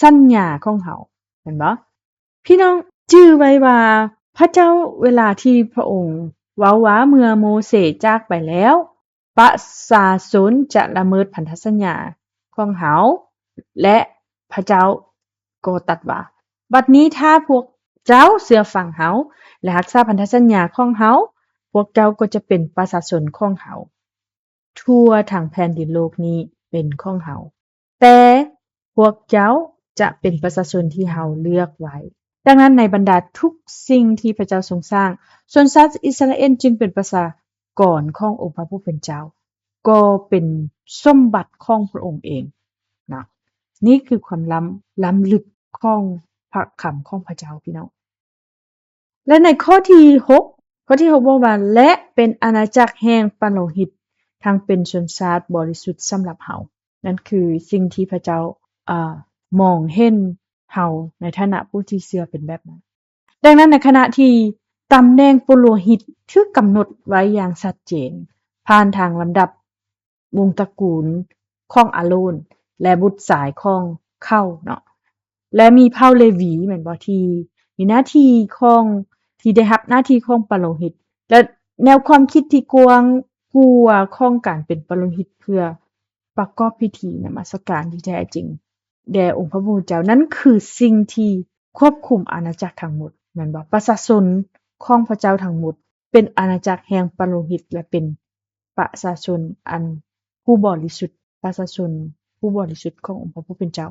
สัญญาของเฮาเห็นบ่พี่น้องจื้อไว้ว่าพระเจ้าเวลาที่พระองค์เว้าว่าเมื่อโมเสสจากไปแล้วประชาชนจะละเมิดพันธสัญญาของเฮาและพระเจ้าก็ตรัสว่าบัดนี้ถ้าพวกเจ้าเชื่อฟังเฮาและรักษาพันธสัญญาของเฮาพวกเจ้าก็จะเป็นประชาชนของเฮาทั่วทั้งแผ่นดินโลกนี้เป็นของเฮาแต่พวกเจ้าจะเป็นประชาชนที่เฮาเลือกไว้ดังนั้นในบรรดาทุกสิ่งที่พระเจ้าทรงสร้างชนชาติอิสราเอลจึงเป็นประชากรขององค์พระผู้เป็นเจ้าก็เป็นสมบัติของพระองค์เองนะนี่คือความล้ำลึกของพระคำของพระเจ้าพี่น้องและในข้อที่6บอกว่าและเป็นอาณาจักรแห่งปาโลหิตทั้งเป็นชนชาติบริสุทธิ์สำหรับเฮานั่นคือสิ่งที่พระเจ้ามองเห็นเฮาในฐานะผู้ที่เชื่อเป็นแบบนั้นดังนั้นในขณะที่ตำแหน่งปุโรหิตถูกกำหนดไว้อย่างชัดเจนผ่านทางลำดับวงตระกูลของอาโรนและบุตรสายของเขาเนาะและมีเผ่าเลวีแม่นบ่ที่มีหน้าที่ของที่ได้รับหน้าที่ของปาโลหิตและแนวความคิดที่กว้างกว่าของการเป็นปาโลหิตเพื่อประกอบพิธีนมัสการที่แท้จริงแด่องค์พระผู้เป็นเจ้านั้นคือสิ่งที่ควบคุมอาณาจักรทั้งหมดแม่นบ่ประชาชนของพระเจ้าทั้งหมดเป็นอาณาจักรแห่งปาโลหิตและเป็นประชาชนอันผู้บริสุทธิ์ประชาชนผู้บริสุทธิ์ขององค์พระผู้เป็นเจ้า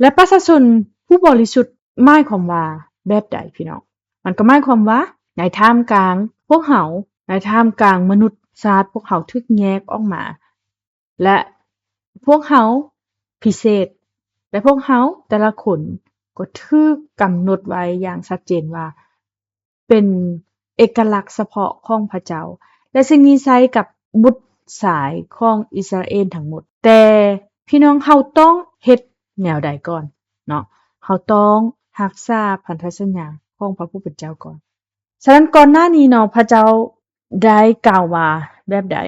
และประชาชนผู้บริสุทธิ์หมายความว่าแบบใดพี่น้องมันก็หมายความว่าในท่ามกลางพวกเขาในท่ามกลางมนุษย์ชาติพวกเขาถูกแยกออกมาและพวกเขาพิเศษและพวกเขาแต่ละคนก็ถูกกำหนดไว้อย่างชัดเจนว่าเป็นเอกลักษณ์เฉพาะของพระเจ้าและสิ่งนี้ใช้กับบุตรสายของอิสราเอลทั้งหมดแต่พี่น้องเฮาต้องเฮ็ดแนวใดก่อนเนาะเฮาต้องรักษาพันธสัญญาของพระผู้เป็นเจ้าก่อนฉะนั้นก่อนหน้านี้เนาะพระเจ้าได้กล่าวว่าแบบใด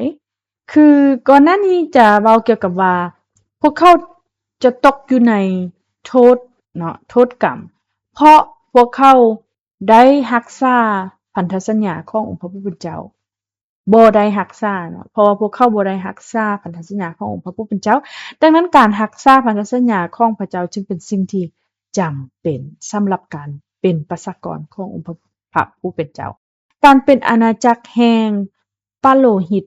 คือก่อนหน้านี้จะเว้าเกี่ยวกับว่าพวกเขาจะตกอยู่ในโทษเนาะโทษกรรมเพราะพวกเขาได้รักษาพ พันธสัญญาขององค์พระผู้เป็นเจ้าบ่ได้รักษาเนาะเพราะว่าพวกเขาบ่ได้รักษาพันธสัญญาขององค์พระผู้เป็นเจ้าดังนั้นการรักษาพันธสัญญาของพระเจ้าจึงเป็นสิ่งที่จำเป็นสำหรับการเป็นประชากรขององค์พระผู้เป็นเจ้าการเป็นอาณาจักรแห่งปาโลหิต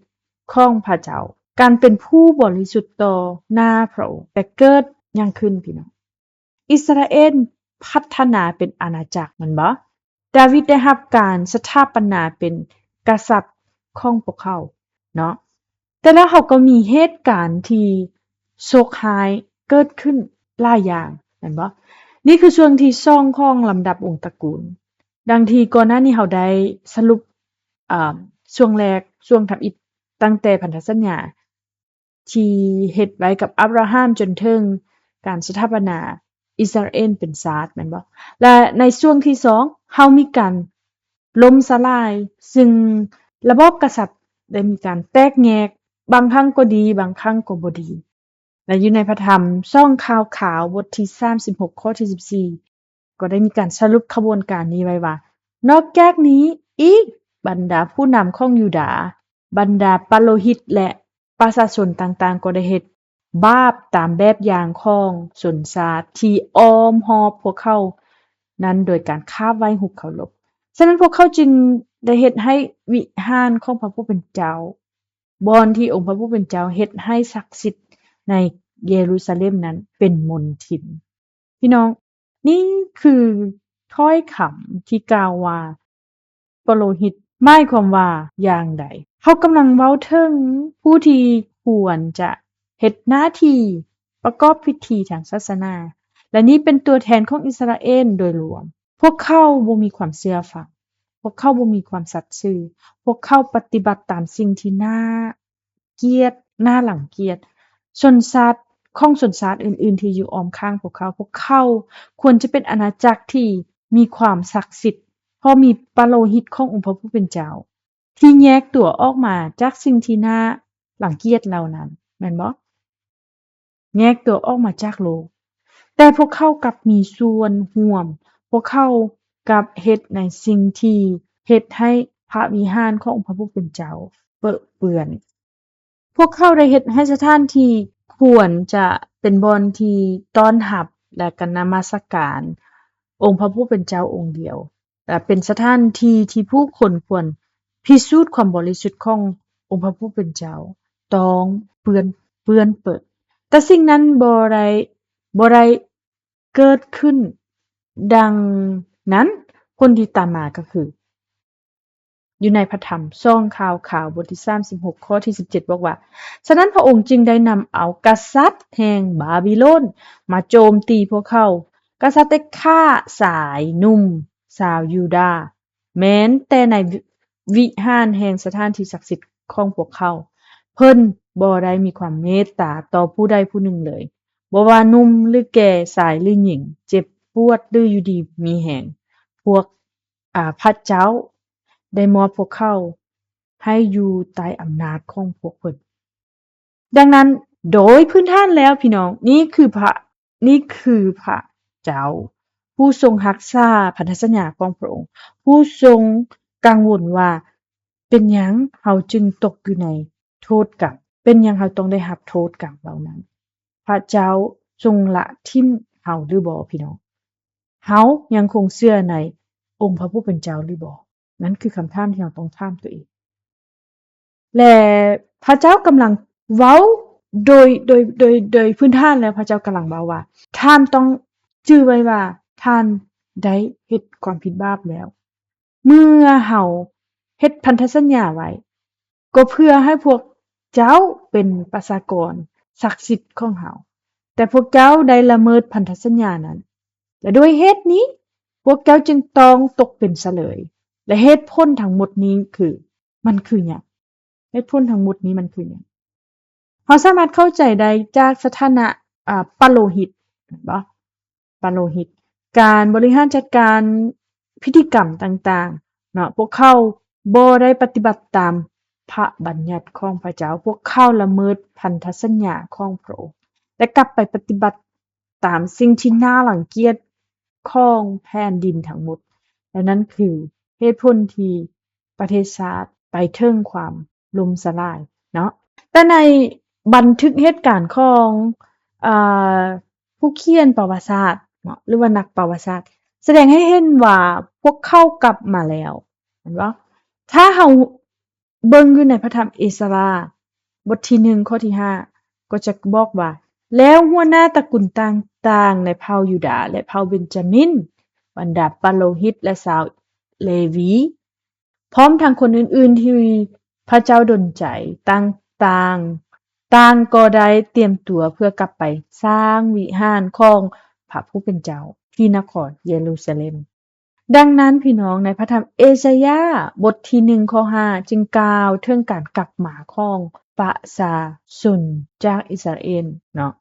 ของพระเจ้าการเป็นผู้บริสุทธิ์ต่อหน้าพระองค์แต่เกิดยังขึ้นพี่น้องอิสราเอลพัฒนาเป็นอาณาจักรแม่นบ่ดาวิดได้รับการสถาปนาเป็นกษัตริย์ของพวกเขาเนาะแต่แล้วเขาก็มีเหตุการณ์ที่โชคร้ายเกิดขึ้นหลายอย่างแม่นบ่นี่คือช่วงที่2ของลำดับวงศ์ตระกูลดังที่ก่อนหน้านี้เราได้สรุปช่วงแรกช่วงทำอิฐตั้งแต่พันธสัญญาที่เฮ็ดไว้กับอับราฮัมจนถึงการสถาปนาอิสราเอลเป็นชาติแม่นบ่และในช่วงที่2เฮามีการล้มสลายซึ่งระบอบกษัตริย์ได้มีการแตกแยกบางครั้งก็ดีบางครั้งก็บ่ดีและอยู่ในพระธรรมช่องข่าวขาวบทที่36ข้อที่14ก็ได้มีการสรุปขบวนการนี้ไว้ว่านอกจากนี้อีกบรรดาผู้นำของยูดาห์บรรดาปาโลหิตและประชาชนต่างๆก็ได้เฮ็ดบาปตามแบบอย่างของชนชาติที่อ้อมรอบพวกเขานั้นโดยการฆ่าไว้หุบเขาลบฉะนั้นพวกเขาจึงได้เฮ็ดให้วิหารของพระผู้เป็นเจ้าบ่อนที่องค์พระผู้เป็นเจ้าเฮ็ดให้ศักดิ์สิทธิ์ในเยรูซาเล็มนั้นเป็นมลทินพี่น้องนี่คือถ้อยคำที่กล่าวว่าปโลหิตหมายความว่าอย่างใดเขากำลังเว้าถึงผู้ที่ควรจะเฮ็ดหน้าที่ประกอบพิธีทางศาสนาและนี้เป็นตัวแทนของอิสราเอลโดยรวมพวกเขาบ่มีความเชื่อฟังพวกเขาบ่มีความสัตย์ซื่อพวกเขาปฏิบัติตามสิ่งที่น่าเกลียดน่ารังเกียจชนชาติของชนชาติอื่นๆที่อยู่อ้อมข้างพวกเขาควรจะเป็นอาณาจักรที่มีความศักดิ์สิทธิ์เพราะมีปาโลหิตขององค์พระผู้เป็นเจ้าที่แยกตัวออกมาจากสิ่งที่น่ารังเกียจเหล่านั้นแม่นบ่แยกตัวออกมาจากโลกแต่พวกเขากลับมีส่วนร่วมพวกเขากลับเฮ็ดในสิ่งที่เฮ็ดให้พระวิหารขององค์พระผู้เป็นเจ้าเปรอะเปื้อนพวกเขาได้เฮ็ดให้สถานที่ควรจะเป็นบ่อนที่ต้อนรับและก็นมัสการองค์พระผู้เป็นเจ้าองค์เดียวและเป็นสถานที่ที่ผู้คนควรพิสูจน์ความบริสุทธิ์ขององค์พระผู้เป็นเจ้าต้องเปื้อนเปิดแต่สิ่งนั้นบ่ได้เกิดขึ้นดังนั้นคนที่ตามมาก็คืออยู่ในพระธรรมช่องข่าวขาวบทที่36ข้อที่17บอกว่าฉะนั้นพระองค์จึงได้นำเอากษัตริย์แห่งบาบิโลนมาโจมตีพวกเขากษัตริย์ได้ฆ่าสายหนุ่มชาวยูดาห์แม้นแต่ในวิหารแห่งสถานที่ศักดิ์สิทธิ์ของพวกเขาเพิ่นบ่ได้มีความเมตตาต่อผู้ใดผู้หนึ่งเลยบ่ว่าหนุ่มหรือแก่ชายหรือหญิงเจ็บปวดหรืออยู่ดีมีแรงพวกพระเจ้าได้มอบพวกเขาให้อยู่ใต้อำนาจของพวกเพิ่นดังนั้นโดยพื้นฐานแล้วพี่น้องนี่คือพระเจ้าผู้ทรงรักษาพันธสัญญาของพระองค์ผู้ทรงกังวลว่าเป็นหยังเราจึงตกอยู่ในโทษกรรมเป็นหยังเราต้องได้รับโทษกรรมเหล่านั้นพระเจ้าทรงละทิ่มเราหรือบ่พี่น้องเรายังคงเชื่อในองค์พระผู้เป็นเจ้าหรือบ่นั่นคือคำถามที่เราต้องถามตัวเองและพระเจ้ากำลังเว้าโดยพื้นฐานแล้วพระเจ้ากำลังเว้าว่าท่านต้องจื้อไว้ว่าท่านได้เฮ็ดความผิดบาปแล้วเมื่อเฮาเฮ็ดพันธสัญญาไว้ก็เพื่อให้พวกเจ้าเป็นประชากรศักดิ์สิทธิ์ของเฮาแต่พวกเจ้าได้ละเมิดพันธสัญญานั้นและด้วยเหตุนี้พวกเจ้าจึงต้องตกเป็นเสลยและเหตุผลทั้งหมดนี้คือมันคือหยังเหตุผลทั้งหมดนี้มันคือหยังเราสามารถเข้าใจได้จากสถานะปาโลหิตเห็นบ่ปาโลหิตการบริหารจัดการพิธีกรรมต่างๆเนาะพวกเขาบ่ได้ปฏิบัติตามพระบัญญัติของพระเจ้าพวกเขาละเมิดพันธสัญญาของพระองค์และกลับไปปฏิบัติตามสิ่งที่น่ารังเกียจของแผ่นดินทั้งหมดและนั้นคือ เหตุผลที่ประเทศชาติไปถึงความล่มสลายเนาะแต่ในบันทึกเหตุการณ์ของอ่าผู้เขียนประวัติศาสตร์เนาะหรือว่านักประวัติศาสตร์แสดงให้เห็นว่าพวกเขากลับมาแล้วเห็นบ่ถ้าเฮาเบิ่งอยู่ในพระธรรมเอสราบทที่1ข้อที่5ก็จะบอกว่าแล้วหัวหน้าตระกูลต่างๆในเผ่ายูดาห์และเผ่าเบนจามินบรรดาปาโลหิตและชาวเลวีพร้อมทั้งคนอื่นๆที่พระเจ้าดลใจต่างๆต่างก็ได้เตรียมตัวเพื่อกลับไปสร้างวิหารของพระผู้เป็นเจ้าที่นครเยรูซาเล็มดังนั้นพี่น้องในพระธรรมเอสายาห์บทที่1ข้อ5จึงกล่าวถึงการกลับมาของประชาชนจากอิสราเอลเนาะ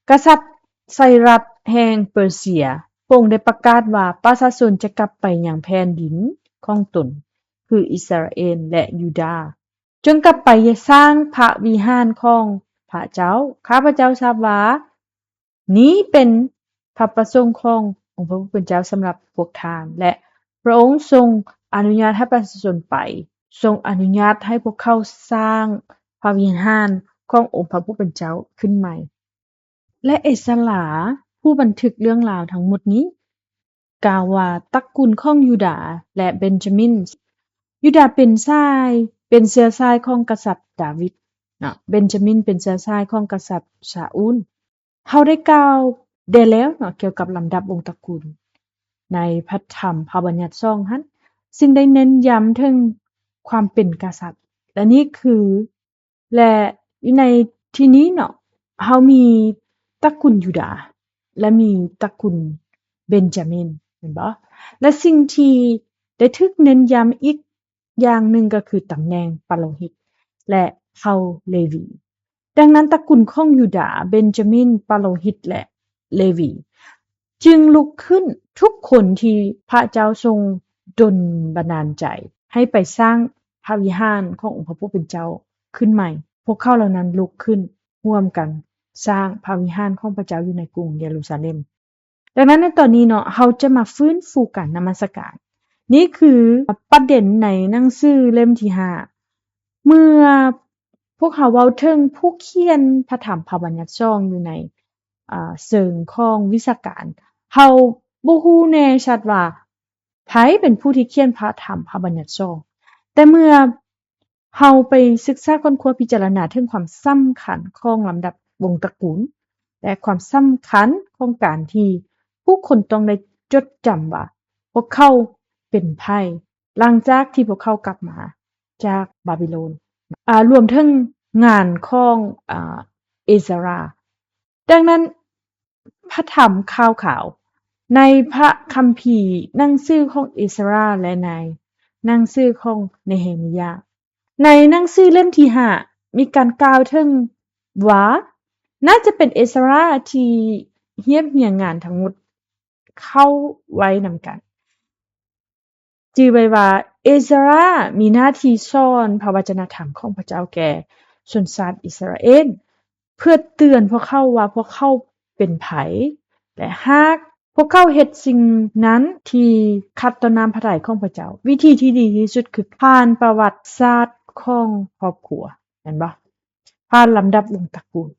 กษัตริย์ไซรัสแห่งเปอร์เซียพระองค์ได้ประกาศว่าประชาชนจะกลับไปยังแผ่นดินของตนคืออิสราเอลและยูดาห์จงกลับไปสร้างพระวิหารของพระเจ้าข้าพเจ้าทราบว่านี้เป็นพระประสงค์ขององค์พระผู้เป็นเจ้าสำหรับพวกท่านและพระองค์ทรงอนุญาตให้ประชาชนไปทรงอนุญาตให้พวกเขาสร้างพระวิหารขององค์พระผู้เป็นเจ้าขึ้นใหม่และเอสราผู้บันทึกเรื่องราวทั้งหมดนี้กล่าวว่าตระกูลของยูดาห์และเบนจามินยูดาห์เป็นเชื้อสายของกษัตริย์ดาวิดเนาะเบนจามินเป็นเชื้อสายของกษัตริย์ชาอูลเฮาได้กล่าวได้แล้วเนาะเกี่ยวกับลำดับวงศ์ตระกูลในพระธรรมพระบัญญัติ2หั่นซึ่งได้เน้นย้ำถึงความเป็นกษัตริย์และนี่คือและอยู่ในที่นี้เนาะเฮามีตระกูลยูดาห์และมีตระกูลเบนจามินเห็นบ่และสิ่งที่ได้ถูกเน้นย้ำอีกอย่างหนึ่งก็คือตำแหน่งปาโลหิตและเผ่าเลวีดังนั้นตระกูลของยูดาห์เบนจามินปาโลหิตและเลวีจึงลุกขึ้นทุกคนที่พระเจ้าทรงดลบันดาลใจให้ไปสร้างพระวิหารขององค์พระผู้เป็นเจ้าขึ้นใหม่พวกเขาเหล่านั้นลุกขึ้นร่วมกันสร้างพระวิหารของพระเจ้าอยู่ในกรุงเยรูซาเล็มดังนั้นในตอนนี้เนาะเราจะมาฟื้นฟูการนมัสการนี่คือประเด็นในหนังสือเล่มที่5เมื่อพวกเขาเว้าถึงผู้เขียนพระธรรมพระบัญญัติ2อยู่ในเชิงของวิชาการเฮาบ่ฮู้แน่ชัดว่าไผเป็นผู้ที่เขียนพระธรรมพระบัญญัติ2แต่เมื่อเฮาไปศึกษาค้นคว้าพิจารณาถึงความสำคัญของลำดับวงศ์ตระกูลและความสำคัญของการที่ผู้คนต้องได้จดจำว่าพวกเขาเป็นไผหลังจากที่พวกเขากลับมาจากบาบิโลนรวมถึงงานของเอซราดังนั้นพระธรรมข่าวขาวในพระคัมภีร์หนังสือของเอซราและในหนังสือของเนเฮมียาในหนังสือเล่มที่5มีการกล่าวถึงว่าน่าจะเป็นเอซราที่เรียบเรียงงานทั้งหมดเข้าไว้นำกันจื่อไว้ว่าเอซรามีหน้าที่สอนพระวจนะธรรมของพระเจ้าแก่ชนชาติอิสราเอลเพื่อเตือนพวกเขาว่าพวกเขาเป็นไผและหากพวกเขาเฮ็ดสิ่งนั้นที่ขัดต่อน้ำพระทัยของพระเจ้าวิธีที่ดีที่สุดคือผ่านประวัติศาสตร์ของครอบครัวเห็นบ่ผ่านลำดับวงศ์ตระกูล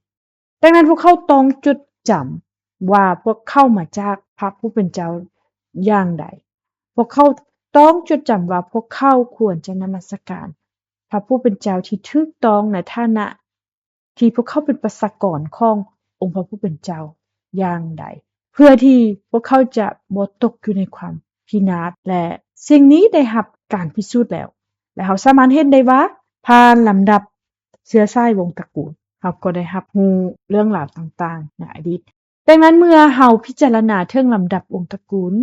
ดังนั้นพวกเขาต้องจดจำว่าพวกเขามาจากพระผู้เป็นเจ้าอย่างใดพวกเขาต้องจดจำว่าพวกเขาควรจะนมัสการพระผู้เป็นเจ้าที่ถูกต้องในฐานะที่พวกเขาเป็นประชากรขององค์พระผู้เป็นเจ้าอย่างใดเพื่อที่พวกเขาจะบ่ตกอยู่ในความพินาศและสิ่งนี้ได้รับการพิสูจน์แล้วและเราสามารถเห็นได้ว่าผ่านลำดับเชื้อสายวงศ์ตระกูลเราก็ได้รับรู้เรื่องราวต่างๆในอดีตดังนั้นเมื่อเราพิจารณาถึงลำดับวงศ์ตระกูล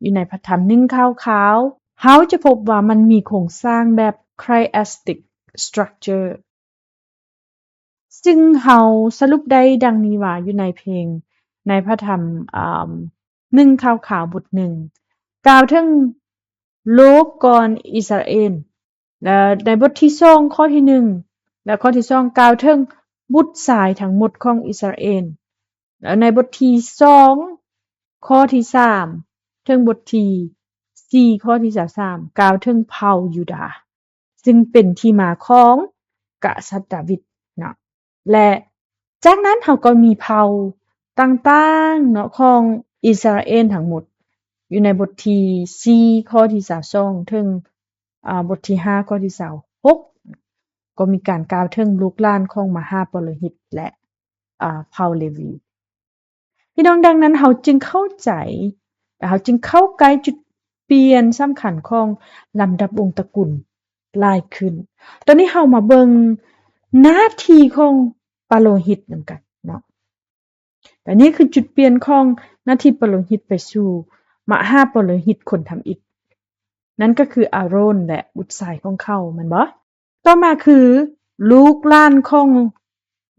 อยู่ในพระธรรม1ข่าวขาวเราจะพบว่ามันมีโครงสร้างแบบ chiastic structure ซึ่งเราสรุปได้ดังนี้ว่าอยู่ในเพลงในพระธรรม1ข่าวขาวบท1กล่าวถึงโลกก่อนอิสราเอลและในบทที่2ข้อที่1และข้อที่2กล่าวถึงบุตรชายทั้งหมดของอิสราเอลและในบทที่2ข้อที่3ถึงบทที่ 4ข้อที่23กล่าวถึงเผ่ายูดาห์ซึ่งเป็นที่มาของกษัตริย์ดาวิดเนาะและจากนั้นเราก็มีเผ่าต่างๆเนาะของอิสราเอลทั้งหมดอยู่ในบทที่4ข้อที่22ถึงบทที่5ข้อที่26ก็มีการกล่าวถึงลูกหลานของมหาปรหิตและเผ่าเลวีพี่น้องดังนั้นเราจึงเข้าใจเราจึงเข้าใกล้จุดเปลี่ยนสำคัญของลำดับวงศ์ตระกูลหลายขึ้นตอนนี้เรามาเบิ่งหน้าที่ของปาโลหิตนำกันเนาะแต่นี่คือจุดเปลี่ยนของหน้าที่ปาโลหิตไปสู่มหาปาโลหิตคนทำอิฐนั่นก็คืออาโรนและบุตรชายของเขาแม่นบ่ต่อมาคือลูกหลานของ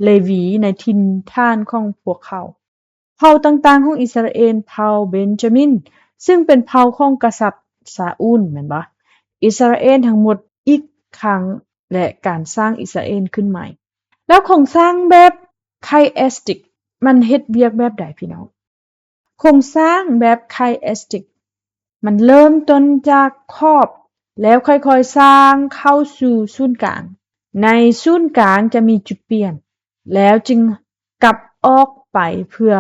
เลวีในถิ่นฐานของพวกเขาเผ่าต่างๆของอิสราเอลเผ่าเบนจามินซึ่งเป็นเผ่าของกษัตริย์ซาอูลแม่นบ่อิสราเอลทั้งหมดอีกครั้งและการสร้างอิสราเอลขึ้นใหม่แล้วโครงสร้างแบบไคเอสติกมันเฮ็ดเวียกแบบใดพี่น้องโครงสร้างแบบไคเอสติกมันเริ่มต้นจากขอบแล้วค่อยๆสร้างเข้าสู่ศูนย์กลางในศูนย์กลางจะมีจุดเปลี่ยนแล้วจึงกลับออกไปเพื่อ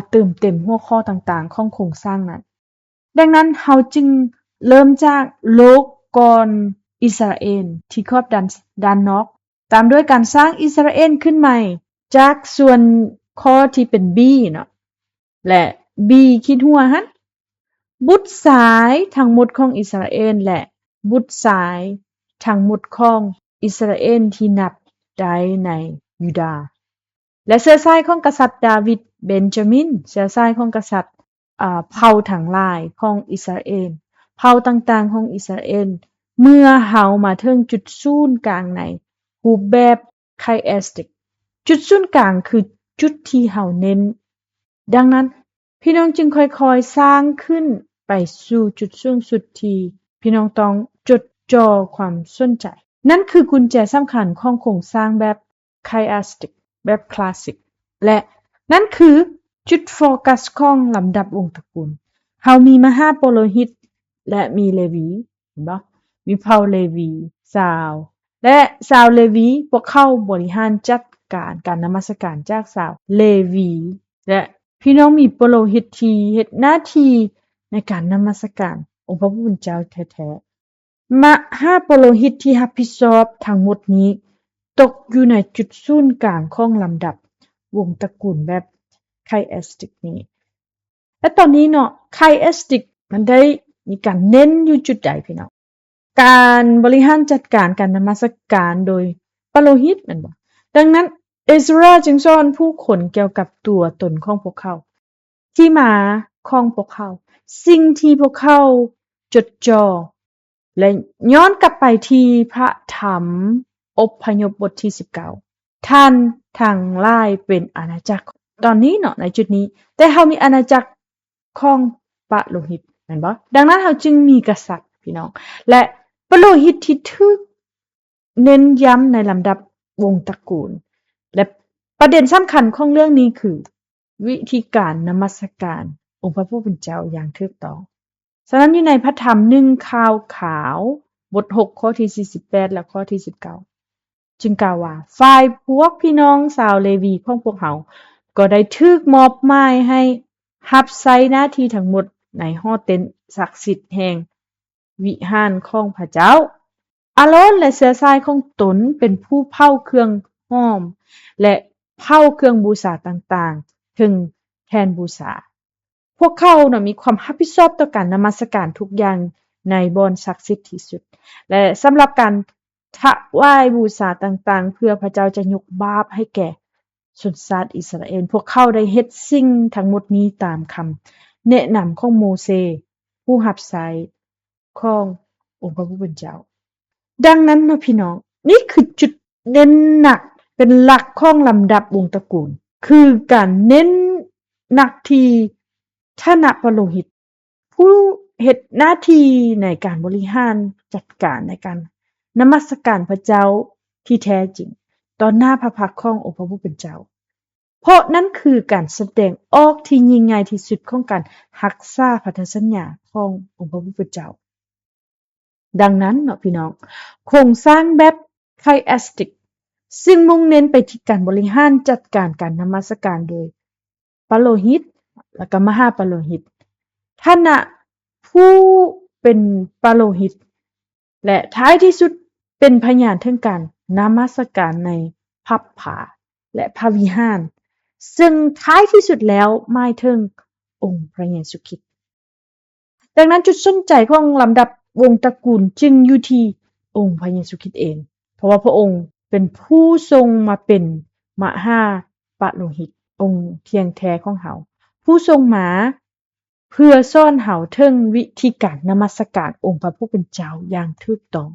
เติมเต็มหัวข้อต่างๆของโครงสร้างนั้นดังนั้นเราจึงเริ่มจากโลกก่อนอิสราเอลที่ครอบด้านนอกตามด้วยการสร้างอิสราเอลขึ้นใหม่จากส่วนข้อที่เป็น B เนาะและ B คิดหัวหั่นบุตรสายทั้งหมดของอิสราเอลและบุตรสายทั้งหมดของอิสราเอลที่นับได้ในยูดาห์และเชื้อสายของกษัตริย์ดาวิดเบนจามินเชื้อสายของกษัตริย์เผ่าทั้งหลายของอิสราเอลเผ่าต่างๆของอิสราเอลเมื่อเฮามาถึงจุดศูนย์กลางในรูปแบบไคเอสติกจุดศูนย์กลางคือจุดที่เฮาเน้นดังนั้นพี่น้องจึงค่อยๆสร้างขึ้นไปสู่จุดสูงสุดที่พี่น้องต้องจดจ่อความสนใจนั่นคือกุญแจสำคัญของโครงสร้างแบบไคเอสติกแบบคลาสสิกและนั่นคือจุดโฟกัสของลำดับวงศ์ตระกูลเฮามีมหาปรหิตและมีเลวีเห็นบ่มีเผ่าเลวีชาวและชาวเลวีพวกเขาบริหารจัดการนมัสการจากชาวเลวีและพี่น้องมีปรหิตที่เฮ็ดหน้าที่ในการนมัสการองค์พระผู้เป็นเจ้าแท้ๆมหาปรหิตที่รับผิดชอบทั้งหมดนี้ตกอยู่ในจุดศูนย์กลางของลำดับวงตระกูลแบบไคเอสติกนี้และตอนนี้เนาะไคเอสติกมันได้มีการเน้นอยู่จุดใดพี่น้องการบริหารจัดการการนมัสการโดยปรหิตนั่นบ่ดังนั้นเอซราจึงสอนผู้คนเกี่ยวกับตัวตนของพวกเขาที่มาของพวกเขาสิ่งที่พวกเขาจดจ่อและย้อนกลับไปที่พระธรรมอพยพบทที่19ท่านทั้งหลายเป็นอาณาจักรตอนนี้เนาะในจุดนี้แต่เฮามีอาณาจักรของปโลหิตแม่นบ่ดังนั้นเฮาจึงมีกษัตริย์พี่น้องและปโลหิตที่ถูกเน้นย้ำในลำดับวงศ์ตระกูลและประเด็นสำคัญของเรื่องนี้คือวิธีการนมัสการองค์พระผู้เป็นเจ้าอย่างถูกต้องฉะนั้นอยู่ในพระธรรม1ข่าวขาวบท6ข้อที่48และข้อที่19จึงกล่าวว่าฝ่ายพวกพี่น้องชาวเลวีของพวกเขาก็ได้ถูกมอบหมายให้รับใช้หน้าที่ทั้งหมดในหอเต็นท์ศักดิ์สิทธิ์แห่งวิหารของพระเจ้าอาโรนและเชื้อสายของตนเป็นผู้เผาเครื่องหอมและเผาเครื่องบูชาต่างๆถึงแทนบูชาพวกเขาน่ะมีความรับผิดชอบต่อการนมัสการทุกอย่างในบ่อนศักดิ์สิทธิ์ที่สุดและสำหรับการถวายบูชาต่างๆเพื่อพระเจ้าจะยกบาปให้แก่ชนชาติอิสราเอลพวกเขาได้เฮ็ดสิ่งทั้งหมดนี้ตามคำแนะนำของโมเสสผู้รับใช้ขององค์พระผู้เป็นเจ้าดังนั้นเนาะพี่น้องนี่คือจุดเน้นหนักเป็นหลักของลำดับวงศ์ตระกูลคือการเน้นหนักที่ฐานะปโลหิตผู้เฮ็ดหน้าที่ในการบริหารจัดการในการนมัสการพระเจ้าที่แท้จริงต่อหน้าพระพักตร์ขององค์พระผู้เป็นเจ้า เพราะนั่นคือการแสดงออกที่ยิ่งใหญ่ที่สุดของการรักษาพันธสัญญาขององค์พระผู้เป็นเจ้าดังนั้นเนาะพี่น้องโครงสร้างแบบไคแอสติกซึ่งมุ่งเน้นไปที่การบริหารจัดการการนมัสการโดยปาโลหิตและก็มหาปาโลหิตท่านน่ะผู้เป็นปาโลหิตและท้ายที่สุดเป็นพยานถึงการนมัสการในพับผาและพระวิหารซึ่งท้ายที่สุดแล้วหมายถึงองค์พระเยซูคริสต์ดังนั้นจุดสนใจของลำดับวงตระกูลจึงอยู่ที่องค์พระเยซูคริสต์เองเพราะว่าพระองค์เป็นผู้ทรงมาเป็นมหาปาโลหิตองค์เทียงแท้ของเฮาผู้ทรงมาเพื่อสอนเฮาถึงวิธีการนมัสการองค์พระผู้เป็นเจ้าอย่างถูกต้อง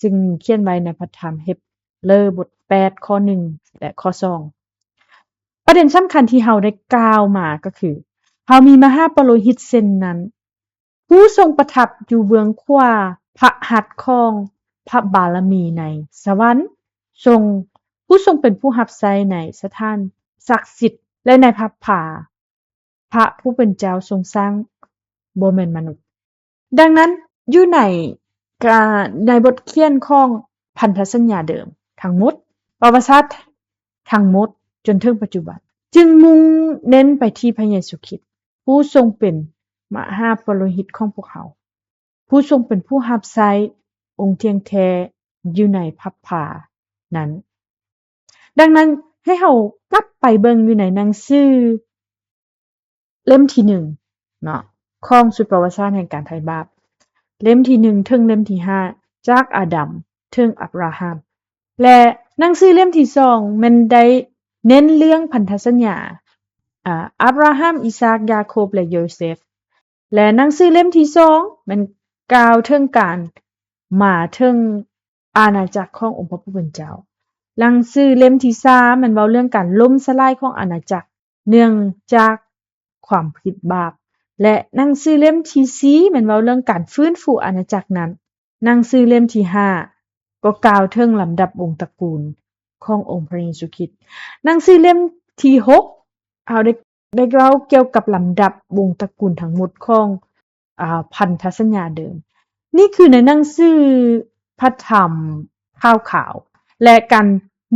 จึงเขียนไว้ในพระธรรมเฮบเรบท8ข้อ1และข้อ2ประเด็นสำคัญที่เฮาได้กล่าวมาก็คือเฮามีมหาปาโลหิตเช่นนั้นผู้ทรงประทับอยู่เบื้องขวาพระหัตถ์ของพระบารมีในสวรรค์ผู้ทรงเป็นผู้รับใช้ในสถานศักดิ์สิทธิ์และในพระผาพระผู้เป็นเจ้าทรงสร้างบ่แม่นมนุษย์ดังนั้นอยู่ในบทเขียนของพันธสัญญาเดิมทั้งหมดประวัติศาสตร์ทั้งหมดจนถึงปัจจุบันจึงมุ่งเน้นไปที่พระเยซูคริสต์ผู้ทรงเป็นมหาปาโลหิตของพวกเขาผู้ทรงเป็นผู้รับใช้องค์เทียงแท้อยู่ในพระผานั้นดังนั้นให้เฮากลับไปเบิ่งอยู่ในหนังสือเล่มที่1เนาะของสุดประวัติศาสตร์แห่งการไถ่บาปเล่มที่1ถึงเล่มที่5จากอาดัมถึงอับราฮัมและหนังสือเล่มที่2มันได้เน้นเรื่องพันธสัญญาอับราฮัมอิสาคยาโคบและโยเซฟและหนังสือเล่มที่2มันกล่าวถึงการมาถึงอาณาจักรขององค์พระผู้เป็นเจ้าหนังสือเล่มที่3มันเว้าเรื่องการล่มสลายของอาณาจักรเนื่องจากความผิดบาปและหนังสือเล่มที่4มันเว้าเรื่องการฟื้นฟูอาณาจักรนั้นหนังสือเล่มที่5ก็กล่าวถึงลำดับวงศ์ตระกูลขององค์พระเยซูคริสต์หนังสือเล่มที่6เอาได้เล่าเกี่ยวกับลำดับวงศ์ตระกูลทั้งหมดของพันธสัญญาเดิมนี่คือในหนังสือพระธรรมข่าวขาวและการ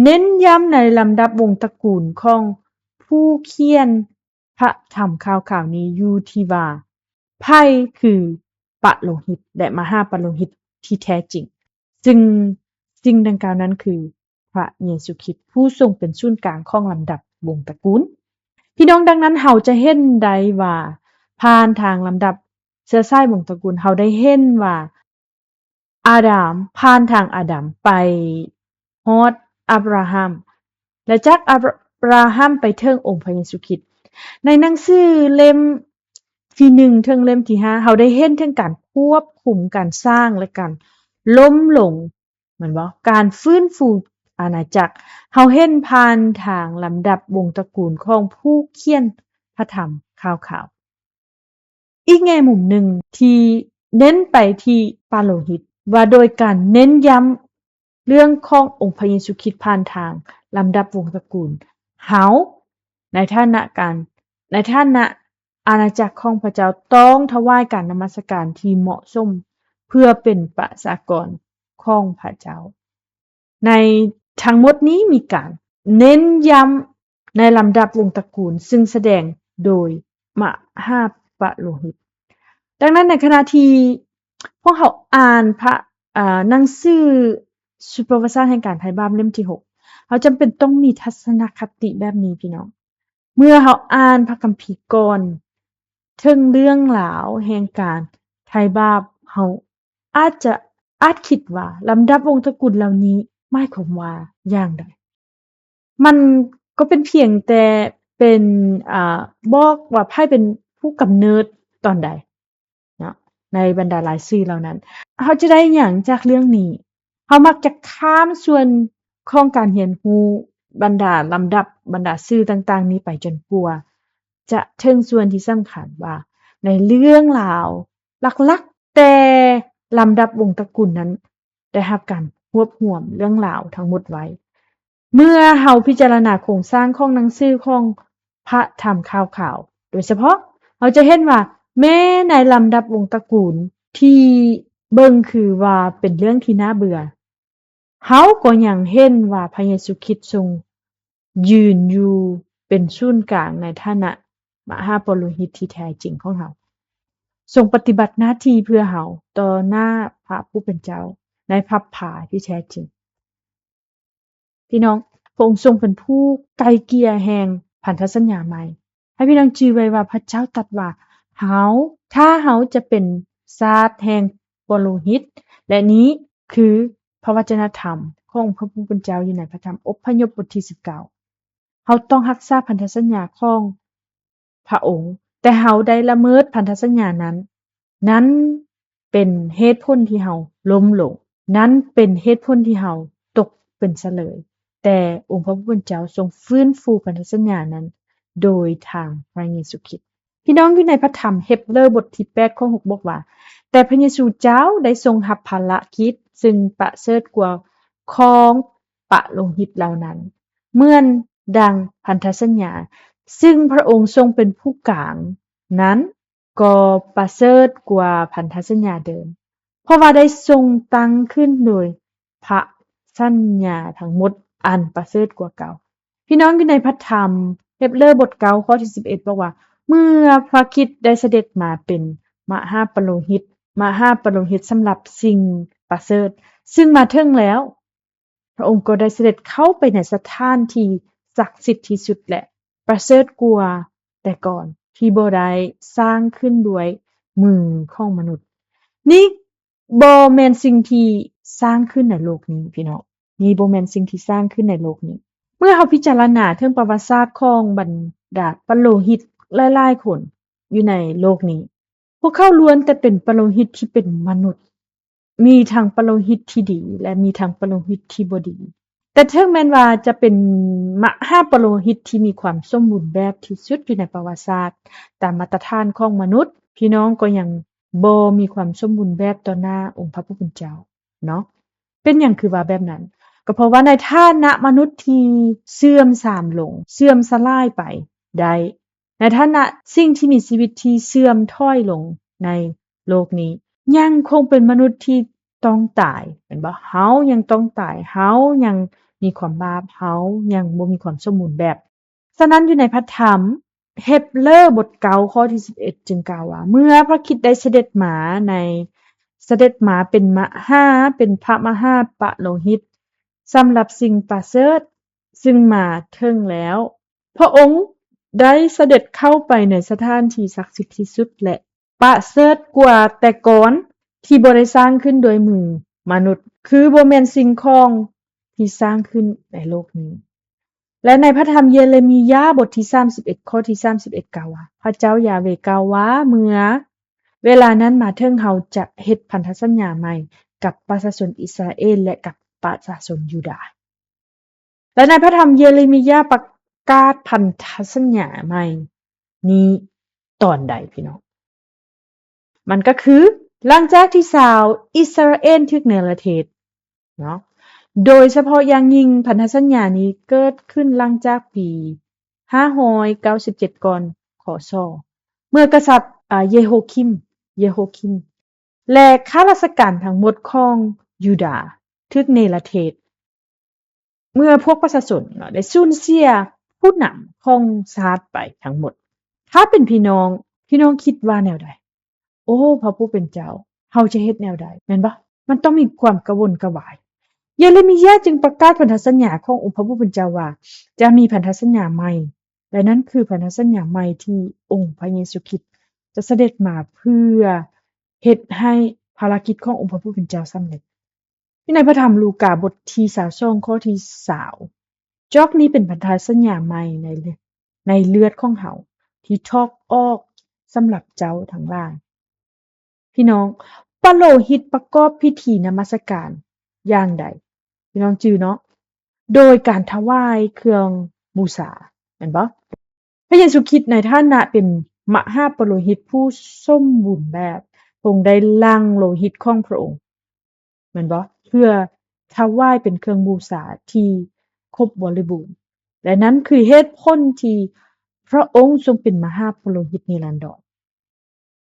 เน้นย้ำในลำดับวงศ์ตระกูลของผู้เขียนพระธรรมข่าวขาวนี้อยู่ที่ว่าไพ่คือปาโลหิตและมหาปาโลหิตที่แท้จริงซึ่งสิ่งดังกล่าวนั้นคือพระเยซูคริสต์ผู้ทรงเป็นศูนย์กลางของลำดับวงศ์ตระกูลพี่น้องดังนั้นเฮาจะเห็นได้ว่าผ่านทางลำดับเชื้อสายวงศ์ตระกูลเฮาได้เห็นว่าอาดัมผ่านทางอาดัมไปฮอดอับราฮัมและจากอับราฮัมไปถึงองค์พระเยซูคริสต์ในหนังสือเล่มที่1ถึงเล่มที่5เฮาได้เห็นถึงการควบคุมการสร้างและการล้มลงแม่นบ่การฟื้นฟูอาณาจักรเฮาเห็นผ่านทางลำดับวงศ์ตระกูลของผู้เขียนพระธรรมข่าวขาวอีกแง่มุมหนึ่งที่เน้นไปที่ปาโลหิตว่าโดยการเน้นย้ำเรื่องขององค์พระเยซูคริสต์ผ่านทางลำดับวงศ์ตระกูลเฮาในฐานะอาณาจักรของพระเจ้าต้องถวายการนมัสการที่เหมาะสมเพื่อเป็นประชากรของพระเจ้าในทั้งหมดนี้มีการเน้นย้ำในลำดับวงศ์ตระกูลซึ่งแสดงโดยมหาปาโลหิตดังนั้นในขณะที่พวกเขาอ่านพระหนังสือสุประวัติศาสตร์แห่งการไถ่บาปเล่มที่6เขาจำเป็นต้องมีทัศนคติแบบนี้พี่น้องเมื่อเขาอ่านพระคัมภีร์ก่อนถึงเรื่องราวแห่งการไถ่บาปเขาอาจคิดว่าลำดับวงศ์ตระกูลเหล่านี้หมายความว่าอย่างใดมันก็เป็นเพียงแต่เป็นบอกว่าไพ่เป็นผู้กำเนิดตอนใดเนาะในบรรดาหลายสื่อเหล่านั้นเขาจะได้หยังจากเรื่องนี้เขามักจะข้ามส่วนของการเรียนรู้บรรดาลำดับบรรดาสื่อต่างๆนี้ไปจนกว่าจะถึงส่วนที่สำคัญว่าในเรื่องราวหลักๆแต่ลำดับวงศ์ตระกูลนั้นได้รับการรวบรวมเรื่องราวทั้งหมดไว้ เมื่อเฮาพิจารณาโครงสร้างของหนังสือของพระธรรมข่าวขาวโดยเฉพาะเราจะเห็นว่าแม้ในลำดับวงศ์ตระกูลที่เบิ่งคือว่าเป็นเรื่องที่น่าเบื่อเฮาก็ยังเห็นว่าพระเยซูคริสต์ทรงยืนอยู่เป็นศูนย์กลางในฐานะมหาปโลหิตที่แท้จริงของเฮาทรงปฏิบัติหน้าที่เพื่อเฮาต่อหน้าพระผู้เป็นเจ้าในพระภาคที่แท้จริง พี่น้องพระองค์ทรงเป็นผู้ไกลเกลี่ยแห่งพันธสัญญาใหม่ให้พี่น้องจือไว้ว่าพระเจ้าตรัสว่าเฮาถ้าเฮาจะเป็นศาสตร์แห่งปโลหิตและนี้คือพระวจนะธรรมของพระผู้เป็นเจ้าอยู่ในพระธรรมอพยพบทที่19เฮาต้องรักษาพันธสัญญาของพระองค์แต่เฮาได้ละเมิดพันธสัญญานั้นนั้นเป็นเหตุผลที่เฮาล้มลงนั้นเป็นเหตุผลที่เฮาตกเป็นเสลย แต่องค์พระผู้เป็นเจ้าทรงฟื้นฟูพันธสัญญานั้นโดยทางพระเยซูคริสต์พี่น้องอยู่ในพระธรรมเฮบเรบทที่8ข้อ6บอกว่าแต่พระเยซูเจ้าได้ทรงรับภารกิจซึ่งประเสริฐกว่าของปะโลหิตเหล่านั้นเหมือนดังพันธสัญญาซึ่งพระองค์ทรงเป็นผู้กลางนั้นก็ประเสริฐกว่าพันธสัญญาเดิมเพราะว่าได้ทรงตั้งขึ้นโดยพระสัญญาทั้งหมดอันประเสริฐกว่าเก่าพี่น้องอยู่ในพระธรรมเฮบเรบทเก้าข้อที่11บอกว่าเมื่อพระคริสต์ได้เสด็จมาเป็นมหาปโลหิตสำหรับสิ่งประเสริฐซึ่งมาถึงแล้วพระองค์ก็ได้เสด็จเข้าไปในสถานที่ศักดิ์สิทธิ์ที่สุดและประเสริฐกว่าแต่ก่อนที่บ่ได้สร้างขึ้นด้วยมือของมนุษย์นี่บ่แม่นสิ่งที่สร้างขึ้นในโลกนี้พี่น้องนี่บ่แม่นสิ่งที่สร้างขึ้นในโลกนี้เมื่อเราพิจารณาถึงประวัติศาสตร์ของบรรดาปโลหิตหลายๆคนอยู่ในโลกนี้พวกเขาล้วนแต่เป็นปโลหิตที่เป็นมนุษย์มีทั้งปโลหิตที่ดีและมีทั้งปโลหิตที่บ่ดีแต่ถึงแม้ว่าจะเป็นมหาปโลหิตที่มีความสมบูรณ์แบบที่สุดอยู่ในประวัติศาสตร์ตามมาตรฐานของมนุษย์พี่น้องก็ยังบ่มีความสมบูรณ์แบบต่อหน้าองค์พระผู้เป็นเจ้าเนาะเป็นหยังคือว่าแบบนั้นก็เพราะว่าในฐานะมนุษย์ที่เสื่อมทรามลงเสื่อมสลายไปได้ในฐานะสิ่งที่มีชีวิตที่เสื่อมถ้อยลงในโลกนี้ยังคงเป็นมนุษย์ที่ต้องตายเห็นบ่เฮายังต้องตายเฮายังมีความบาปเฮายังบ่มีความสมบูรณ์แบบฉะนั้นอยู่ในพระธรรมเฮบเรบทเก้าข้อที่11จึงกล่าวว่าเมื่อพระคริสต์ได้เสด็จมาเป็นเป็นพระมหาปโลหิตสำหรับสิ่งประเสริฐซึ่งมาถึงแล้วพระองค์ได้เสด็จเข้าไปในสถานที่ศักดิ์สิทธิ์ที่สุดและประเสริฐกว่าแต่ก่อนที่บ่ได้สร้างขึ้นโดยมือมนุษย์คือบ่แม่นสิ่งของที่สร้างขึ้นในโลกนี้และในพระธรรมเยเรมียาบทที่31ข้อที่31กล่าวว่าพระเจ้ายาเวห์กล่าวว่าเมื่อเวลานั้นมาถึงเฮาจะเฮ็ดพันธสัญญาใหม่กับประชาชนอิสราเอลและกับประชาชนยูดาห์และในพระธรรมเยเรมียาประกาศพันธสัญญาใหม่นี้ตอนใดพี่น้องมันก็คือหลังจากที่ชาวอิสราเอลถูกเนรเทศเนาะโดยเฉพาะอย่างยิ่งพันธสัญญานี้เกิดขึ้นหลังจากปี597ก่อนคศเมื่อกษัตริย์เยโฮคิมและข้าราชการทั้งหมดของยูดาห์ถูกเนรเทศเมื่อพวกประชาชนได้สูญเสียผู้นำของชาติไปทั้งหมดถ้าเป็นพี่น้องคิดว่าแนวใดโอ้พระผู้เป็นเจ้าเฮาจะเฮ็ดแนวใดแม่นบ่มันต้องมีความกระวนกระวายเยเรมียาจึงประกาศพันธสัญญาขององค์พระผู้เป็นเจ้าว่าจะมีพันธสัญญาใหม่และนั้นคือพันธสัญญาใหม่ที่องค์พระเยซูคริสต์จะเสด็จมาเพื่อเฮ็ดให้ภารกิจขององค์พระผู้เป็นเจ้าสำเร็จในพระธรรมลูกาบทที่22ข้อที่20จอกนี้เป็นพันธสัญญาใหม่ในเลือดของเฮาที่ทอกออกสำหรับเจ้าทั้งหลายพี่น้องปโลหิตประกอบพิธีนมัสการอย่างใดพี่น้องจือเนาะโดยการถวายเครื่องบูชาแม่นบ่พระเยซูคริสต์ในฐานะเป็นมหาปโลหิตผู้สมบูรณ์แบบทรงได้ลั่งโลหิตของพระองค์แม่นบ่เพื่อถวายเป็นเครื่องบูชาที่ ครบบริบูรณ์และนั้นคือเหตุผลที่พระองค์ทรงเป็นมหาปุโรหิตนิรันดร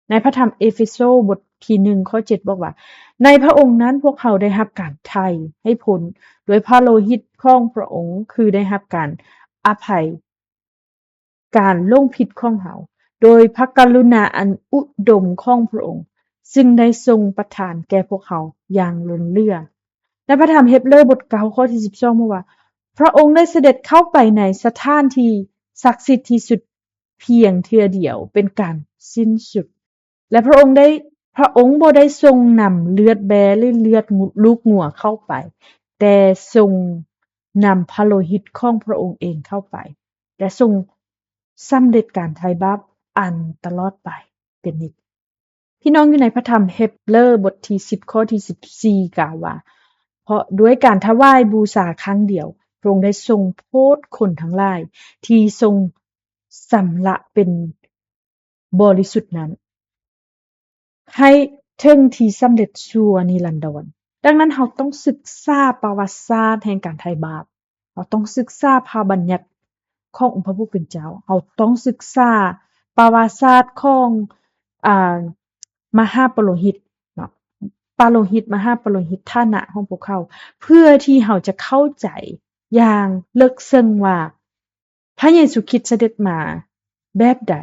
ในพระธรรมเอเฟโซบทที่1ข้อ7บอกว่าในพระองค์นั้นพวกเขาได้รับการไถ่ให้พ้นโดยพระโลหิตของพระองค์คือได้รับการอภัยการลงผิดของเขาโดยพระกรุณาอันอุดมของพระองค์ซึ่งได้ทรงประทานแก่พวกเขาอย่างล้นเหลือในพระธรรมเฮบเรบท9ข้อที่12บอกว่าพระองค์ได้เสด็จเข้าไปในสถานที่ศักดิ์สิทธิ์ที่สุดเพียงเทื่อเดียวเป็นการสิ้นสุดและพระองค์บ่ได้ทรงนำเลือดแบะหรือเลือดลูกงัวเข้าไปแต่ทรงนำพระโลหิตของพระองค์เองเข้าไปและทรงสำเร็จการไถ่บาปอันตลอดไปเป็นนิจพี่น้องอยู่ในพระธรรมเฮบเรบทที่10ข้อที่14กล่าวว่าเพราะด้วยการถวายบูชาครั้งเดียวพระองค์ได้ทรงโพธิ์คนทั้งหลายที่ทรงสำระเป็นบริสุทธิ์นั้นให้ถึงที่สำเร็จชั่วนิรันดรดังนั้นเราต้องศึกษาประวัติศาสตร์แห่งการไถ่บาปเราต้องศึกษาพระบัญญัติขององค์พระผู้เป็นเจ้าเราต้องศึกษาประวัติศาสตร์ของอ่ามหาปุโรหิตเนาะปาโลหิตมหาปุโรหิตฐานะของพวกเขาเพื่อที่เราจะเข้าใจอย่างลึกซึ้งว่าพระเยซูคริสต์เสด็จมาแบบใด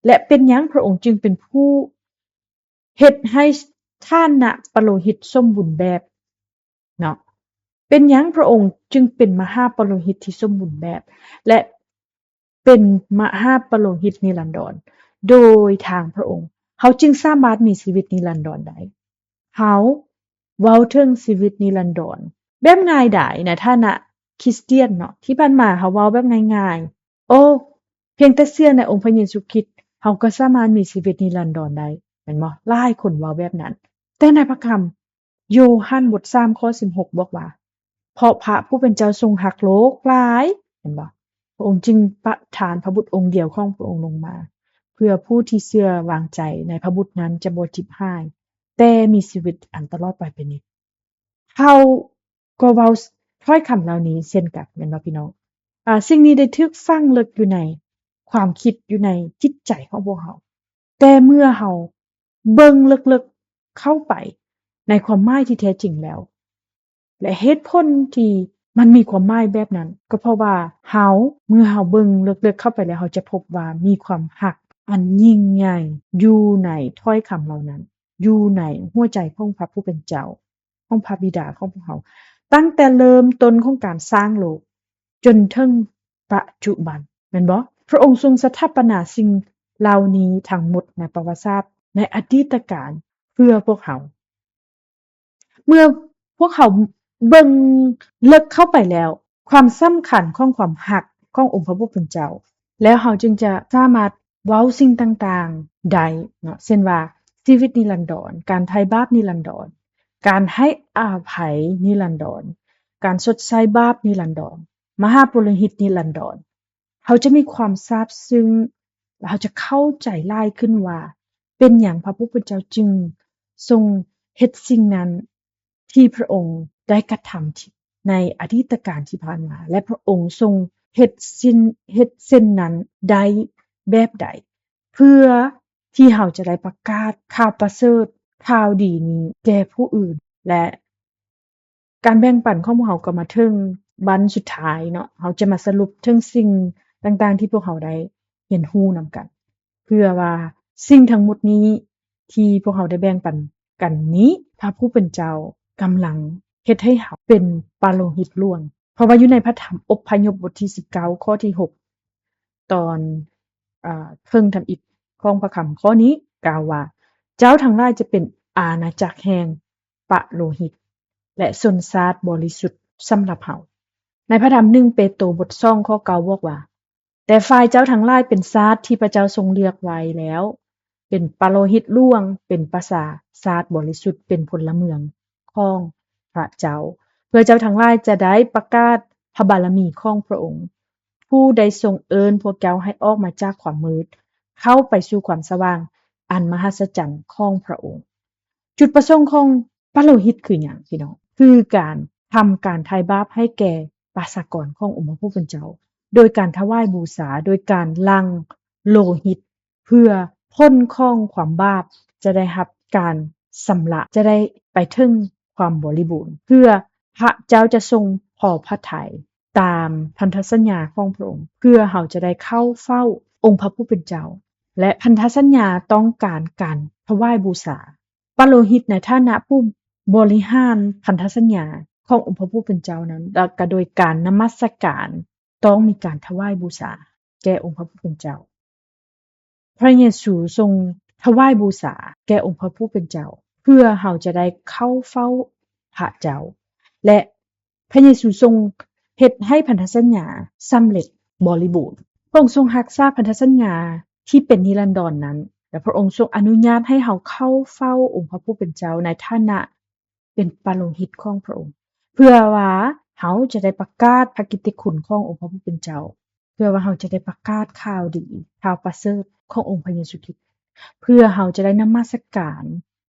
และเป็นหยังพระองค์จึงเป็นผู้เฮ็ดให้ฐานะปโลหิตสมบูรณ์แบบเนาะเป็นหยังพระองค์จึงเป็นมหาปโลหิตที่สมบูรณ์แบบและเป็นมหาปโลหิตนิรันดรโดยทางพระองค์เขาจึงสามารถมีชีวิตนิรันดรได้เขาเว้าถึงชีวิตนิรันดรแบบง่ายดายในฐานะคริสเตียนเนาะที่ผ่านมาเขาเว้าแบบง่ายๆโอ้เพียงแต่เชื่อในองค์พระเยซูคริสต์เขาก็สามารถมีชีวิตนิรันดรได้แม่นบ่หลายคนเว้าแบบนั้นแต่ในพระคัมภีร์โยฮันบท3ข้อ16บอกว่าเพราะพระผู้เป็นเจ้าทรงรักโลกหลายเห็นบ่พระองค์จึงประทานพระบุตรองค์เดียวของพระองค์ลงมาเพื่อผู้ที่เชื่อวางใจในพระบุตรนั้นจะบ่ทิพหายแต่มีชีวิตอันตลอดไปเป็นนิจเขาก็เว้าถ้อยคำเหล่านี้เช่นกันแม่นบ่พี่น้องสิ่งนี้ได้ถูกฝังลึกอยู่ในความคิดอยู่ในจิตใจของพวกเราแต่เมื่อเราเบิ่งลึกๆเข้าไปในความหมายที่แท้จริงแล้วและเหตุผลที่มันมีความหมายแบบนั้นก็เพราะว่าเมื่อเราเบิ่งลึกๆเข้าไปแล้วเราจะพบว่ามีความรักอันยิ่งใหญ่อยู่ในถ้อยคำเหล่านั้นอยู่ในหัวใจของพระผู้เป็นเจ้าของพระบิดาของพวกเราตั้งแต่เริ่มต้นของการสร้างโลกจนถึงปัจจุบันแม่นบ่พระองค์ทรงสถาปนาสิ่งเหล่านี้ทั้งหมดในประวัติศาสตร์ในอดีตการเพื่อพวกเขาเมื่อพวกเขาเบิ่งลึกเข้าไปแล้วความสำคัญของความรักขององค์พระผู้เป็นเจ้าแล้วเราจึงจะสามารถเว้าสิ่งต่างๆได้เนาะเช่นว่าชีวิตนิรันดรการไถ่บาปนิรันดรการให้อภัยนิรันดรการชดใช้บาปนิรันดรมหาปุโรหิตนิรันดรเขาจะมีความซาบซึ้งและเขาจะเข้าใจหลายขึ้นว่าเป็นหยังพระผู้เป็นเจ้าจึงทรงเฮ็ดสิ่งนั้นที่พระองค์ได้กระทำในอดีตการที่ผ่านมาและพระองค์ทรงเฮ็ดสิ่งนั้นได้แบบใดเพื่อที่เราจะได้ประกาศข่าวประเสริฐข่าวดีนี้แก่ผู้อื่นและการแบ่งปันของพวกเราก็มาถึงบันสุดท้ายเนาะเราจะมาสรุปถึงสิ่งต่างๆที่พวกเราได้เรียนรู้นำกันเพื่อว่าสิ่งทั้งหมดนี้ที่พวกเราได้แบ่งปันกันนี้พระผู้เป็นเจ้ากำลังเฮ็ดให้เราเป็นปาโลหิตล้วนเพราะว่าอยู่ในพระธรรมอพยพบทที่19ข้อที่6ตอนครึ่งทำอิฐของพระคำข้อนี้กล่าวว่าเจ้าทั้งหลายจะเป็นอาณาจักรแห่งปาโลหิตและชนชาติบริสุทธิ์สำหรับเฮาในพระธรรม1เปโตรบท2ข้อ9บอกว่าแต่ฝ่ายเจ้าทั้งหลายเป็นชาติที่พระเจ้าทรงเลือกไว้แล้วเป็นปาโลหิตล่วงเป็นประสาชาติบริสุทธิ์เป็นพลเมืองของพระเจ้าเพื่อเจ้าทั้งหลายจะได้ประกาศพระบารมีของพระองค์ผู้ใดทรงเอิ้นพวกเจ้าให้ออกมาจากความมืดเข้าไปสู่ความสว่างอันมหัศจรรย์ของพระองค์จุดประสงค์ของปาโลหิตคือหยังพี่น้องคือการทำการไถ่บาปให้แก่ ประชากรขององค์พระผู้เป็นเจ้าโดยการถวายบูชาโดยการลังโลหิตเพื่อพ้นของความบาปจะได้รับการสำระจะได้ไปถึงความบริบูรณ์เพื่อพระเจ้าจะทรงพอพระทัยตามพันธสัญญาของพระองค์เพื่อเราจะได้เข้าเฝ้าองค์พระผู้เป็นเจ้าและพันธสัญญาต้องการถวายบูชาปาโลหิตในฐานะผู้บริหารพันธสัญญาขององค์พระผู้เป็นเจ้านั้นและก็โดยการนมัสการต้องมีการถวายบูชาแก่องค์พระผู้เป็นเจ้าพระเยซูทรงถวายบูชาแก่องค์พระผู้เป็นเจ้าเพื่อเราจะได้เข้าเฝ้าพระเจ้าและพระเยซูทรงเฮ็ดให้พันธสัญญาสำเร็จบริบูรณ์พระองค์ทรงรักษาพันธสัญญาที่เป็นนิรันดรนั้นและพระองค์ทรงอนุญาตให้เราเข้าเฝ้าองค์พระผู้เป็นเจ้าในฐานะเป็นปาโลหิตของพระองค์เพื่อว่าเราจะได้ประกาศพระกิตติคุณขององค์พระผู้เป็นเจ้าเพื่อว่าเราจะได้ประกาศข่าวดีข่าวประเสริฐขององค์พระเยซูคริสต์เพื่อเราจะได้นมัสการ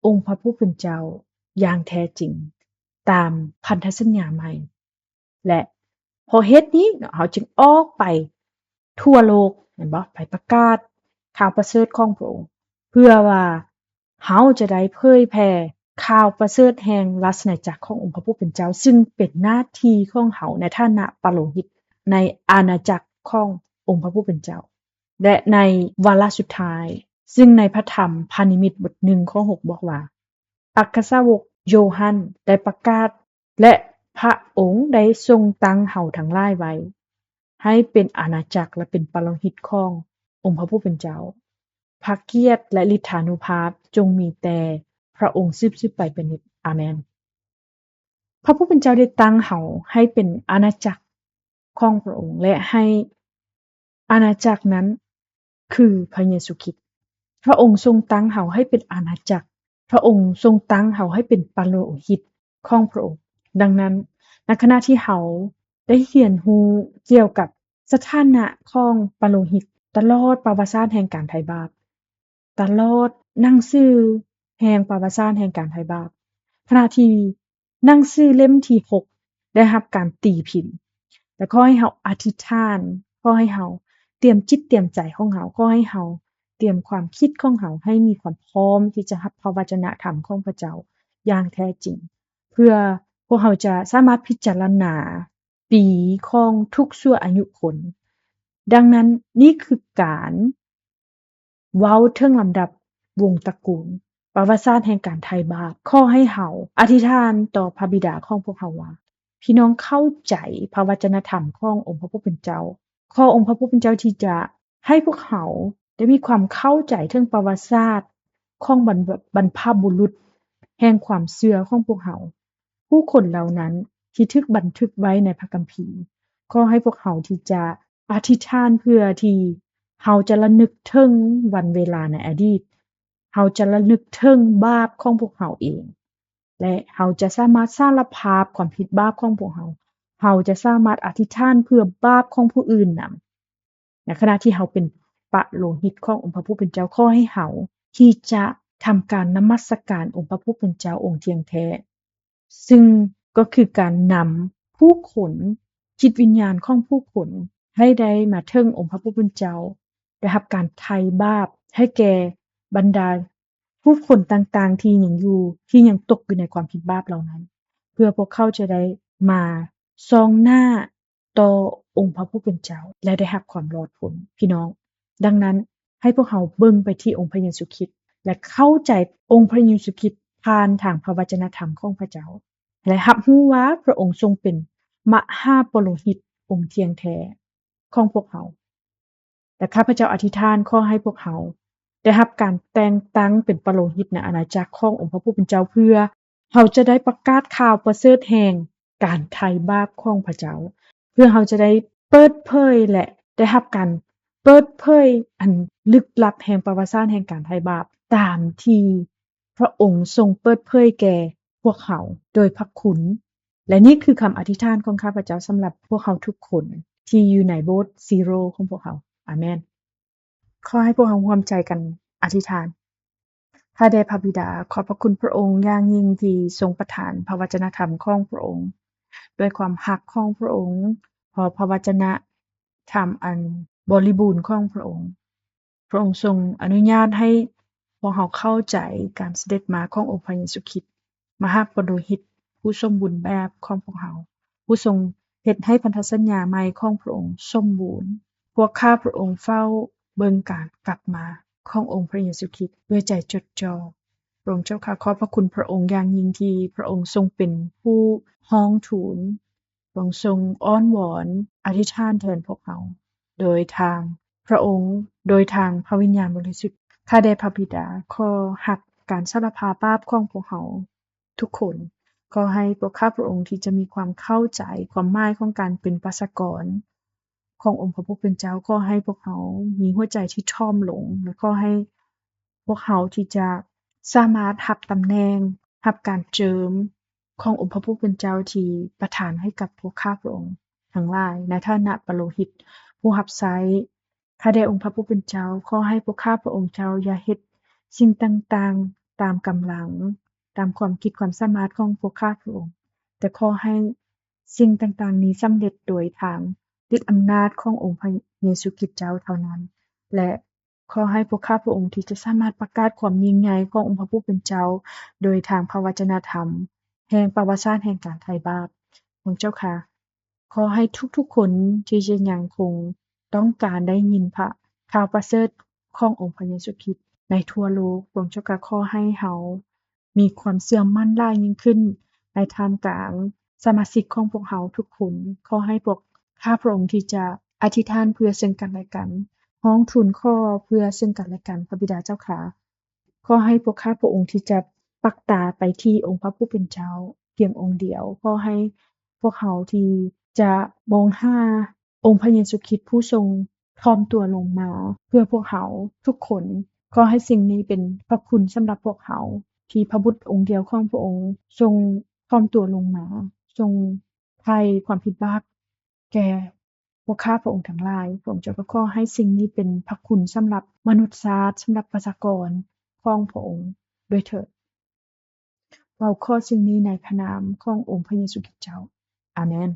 องค์พระผู้เป็นเจ้าอย่างแท้จริงตามพันธสัญญาใหม่และพอเหตุนี้เราจึงออกไปทั่วโลกเห็นบ่ไปประกาศข่าวประเสริฐของพระองค์เพื่อว่าเราจะได้เผยแผ่ข่าวประเสริฐแห่งราชอาณาจักรขององค์พระผู้เป็นเจ้าซึ่งเป็นหน้าที่ของเราในฐานะปาโลหิตในอาณาจักรขององค์พระผู้เป็นเจ้าและในวาระสุดท้ายซึ่งในพระธรรมพานิมิตบท1ข้อ6บอกว่าอัครสาวกโยฮันได้ประกาศและพระองค์ได้ทรงตั้งเฮาทั้งหลายไว้ให้เป็นอาณาจักรและเป็นปาโลหิตขององค์พระผู้เป็นเจ้าพระเกียรติและฤทธานุภาพจงมีแต่พระองค์สืบไปเป็นนิจอาเมนพระผู้เป็นเจ้าได้ตั้งเฮาให้เป็นอาณาจักรของพระองค์และให้อาณาจักรนั้นคือพระเยซูคริสต์พระองค์ทรงตั้งเฮาให้เป็นอาณาจักรพระองค์ทรงตั้งเฮาให้เป็นปาโลหิตของพระองค์ดังนั้นในขณะที่เฮาได้เรียนรู้เกี่ยวกับสถานะของปาโลหิตตลอดประวัติศาสตร์แห่งการไถ่บาปตลอดหนังสือแห่งประวัติศาสตร์แห่งการไถ่บาปขณะที่หนังสือเล่มที่6ได้รับการตีพิมพ์และขอให้เฮาอธิษฐานขอให้เฮาเตรียมจิตเตรียมใจของเฮาขอให้เฮาเตรียมความคิดของเฮาให้มีความพร้อมที่จะรับพระวจนะธรรมของพระเจ้าอย่างแท้จริงเพื่อพวกเฮาจะสามารถพิจารณาปีของทุกชั่วอายุคนดังนั้นนี่คือการเว้าถึงลำดับวงตระกูลประวัติศาสตร์แห่งการไถ่บาปขอให้เฮาอธิษฐานต่อพระบิดาของพวกเฮาว่าพี่น้องเข้าใจพระวจนะธรรมขององค์พระผู้เป็นเจ้าขอองค์พระผู้เป็นเจ้าที่จะให้พวกเขาได้มีความเข้าใจถึงประวัติศาสตร์ของบรรพบุรุษแห่งความเชื่อของพวกเขาผู้คนเหล่านั้นที่ถูกบันทึกไว้ในพระคัมภีร์ขอให้พวกเขาที่จะอธิษฐานเพื่อที่เราจะระลึกถึงวันเวลาในอดีตเราจะระลึกถึงบาปของพวกเราเองและเราจะสามารถสารภาพความผิดบาปของพวกเราจะสามารถอธิษฐานเพื่อบาปของผู้อื่นนำในขณะที่เราเป็นปะโลหิตขององค์พระผู้เป็นเจ้าขอให้เราที่จะทำการนมัสการองค์พระผู้เป็นเจ้าองค์เที่ยงแท้ซึ่งก็คือการนำผู้คนจิตวิญญาณของผู้คนให้ได้มาถึงองค์พระผู้เป็นเจ้าได้รับการไถ่บาปให้แก่บรรดาผู้คนต่างๆที่ยังตกอยู่ในความผิดบาปเหล่านั้นเพื่อพวกเขาจะได้มาส่องหน้าต่อองค์พระผู้เป็นเจ้าและได้รับความรอดพ้นพี่น้องดังนั้นให้พวกเขาเบิ่งไปที่องค์พระเยซูคริสต์และเข้าใจองค์พระเยซูคริสต์ผ่านทางพระวจนะธรรมของพระเจ้าและรับรู้ว่าพระองค์ทรงเป็นมหาปุโรหิตองค์เที่ยงแท้ของพวกเขาและข้าพเจ้าอธิษฐานขอให้พวกเขาได้รับการแต่งตั้งเป็นปุโรหิตในอาณาจักรขององค์พระผู้เป็นเจ้าเพื่อเขาจะได้ประกาศข่าวประเสริฐแห่งการไถ่บาปของพระเจ้าเพื่อเขาจะได้เปิดเผยและได้รับการเปิดเผยอันลึกลับแห่งประวัติศาสตร์แห่งการไถ่บาปตามที่พระองค์ทรงเปิดเผยแก่พวกเขาโดยพระคุณและนี่คือคำอธิษฐานของข้าพเจ้าสำหรับพวกเขาทุกคนที่อยู่ในโบสถ์ซีโร่ของพวกเขาอาเมนขอให้พวกเราร่วมใจกันอธิษฐานข้าแต่พระบิดาขอบพระคุณพระองค์อย่างยิ่งที่ทรงประทานพระวจนะธรรมของพระองค์ ด้วยความรักของพระองค์เพราะพระวจนะธรรมอันบริบูรณ์ของพระองค์พระองค์ทรงอนุญาตให้พวกเราเข้าใจการเสด็จมาขององค์พระเยซูคริสต์มหาปุโรหิตผู้สมบูรณ์แบบของพวกเราผู้ทรงเฮ็ดให้พันธสัญญาใหม่ของพระองค์สมบูรณ์พวกข้าพระองค์เฝ้าเบิ่งการกลับมาขององค์พระเยซูคริสต์ด้วยใจจดจ่อพระองค์เจ้าข้าขอบพระคุณพระองค์อย่างยิ่งที่พระองค์ทรงเป็นผู้ฮ้องทูลพระองค์ทรงอ้อนวอนอธิษฐานแทนพวกเราโดยทางพระองค์โดยทางพระวิญญาณบริสุทธิ์ข้าแต่พระบิดาขอรักการสารภาพบาปของพวกเราทุกคนขอให้พวกข้าพระองค์ที่จะมีความเข้าใจความหมายของการเป็นประชากรขององค์พระผู้เป็นเจ้าขอให้พวกเขามีหัวใจที่ถ่อมลงและขอให้พวกเขาที่จะสามารถรับตำแหน่งรับการเจิมขององค์พระผู้เป็นเจ้าที่ประทานให้กับพวกข้าพระองค์ทั้งหลายในฐานะปุโรหิตผู้รับใช้ข้าแต่องค์พระผู้เป็นเจ้าขอให้พวกข้าพระองค์เจ้าอย่าเฮ็ดสิ่งต่างๆตามกำลังตามความคิดความสามารถของพวกข้าพระองค์แต่ขอให้สิ่งต่างๆนี้สำเร็จโดยทางฤทธิ์อำนาจขององค์พระเยซูคริสต์เจ้าเท่านั้นและขอให้พวกข้าพระองค์ที่จะสามารถประกาศความยิ่งใหญ่ขององค์พระผู้เป็นเจ้าโดยทางพระวจนะธรรมแห่งประวัติศาสตร์แห่งการไถ่บาปของเจ้าค่ะขอให้ทุกๆคนที่จะยังคงต้องการได้ยินพระข่าวประเสริฐขององค์พระเยซูคริสต์ในทั่วโลกพระองค์เจ้าค่ะขอให้เรามีความเชื่อมั่นหลายยิ่งขึ้นในท่ามกลางสมาชิกของพวกเราทุกคนขอให้พวกข้าพระองค์ที่จะอธิษฐานเพื่อซึ่งกันและกันร้องทูลขอเพื่อซึ่งกันและกันพระบิดาเจ้าค่ะขอให้พวกข้าพระองค์ที่จะปักตาไปที่องค์พระผู้เป็นเจ้าเพียงองค์เดียวขอให้พวกเขาที่จะมองหาองค์พระเยซูคริสต์ผู้ทรงถ่อมตัวลงมาเพื่อพวกเขาทุกคนขอให้สิ่งนี้เป็นพระคุณสำหรับพวกเขาที่พระบุตรองค์เดียวของพระองค์ทรงถ่อมตัวลงมาทรงไถ่ความผิดบาปแก่พวกข้าพระองค์ทั้งหลายพระองค์เจ้าก็ขอให้สิ่งนี้เป็นพระคุณสำหรับมนุษยชาติสำหรับประชากรของพระองค์ด้วยเถิดเราขอสิ่งนี้ในพระนามขององค์พระเยซูคริสต์เจ้าอาเมน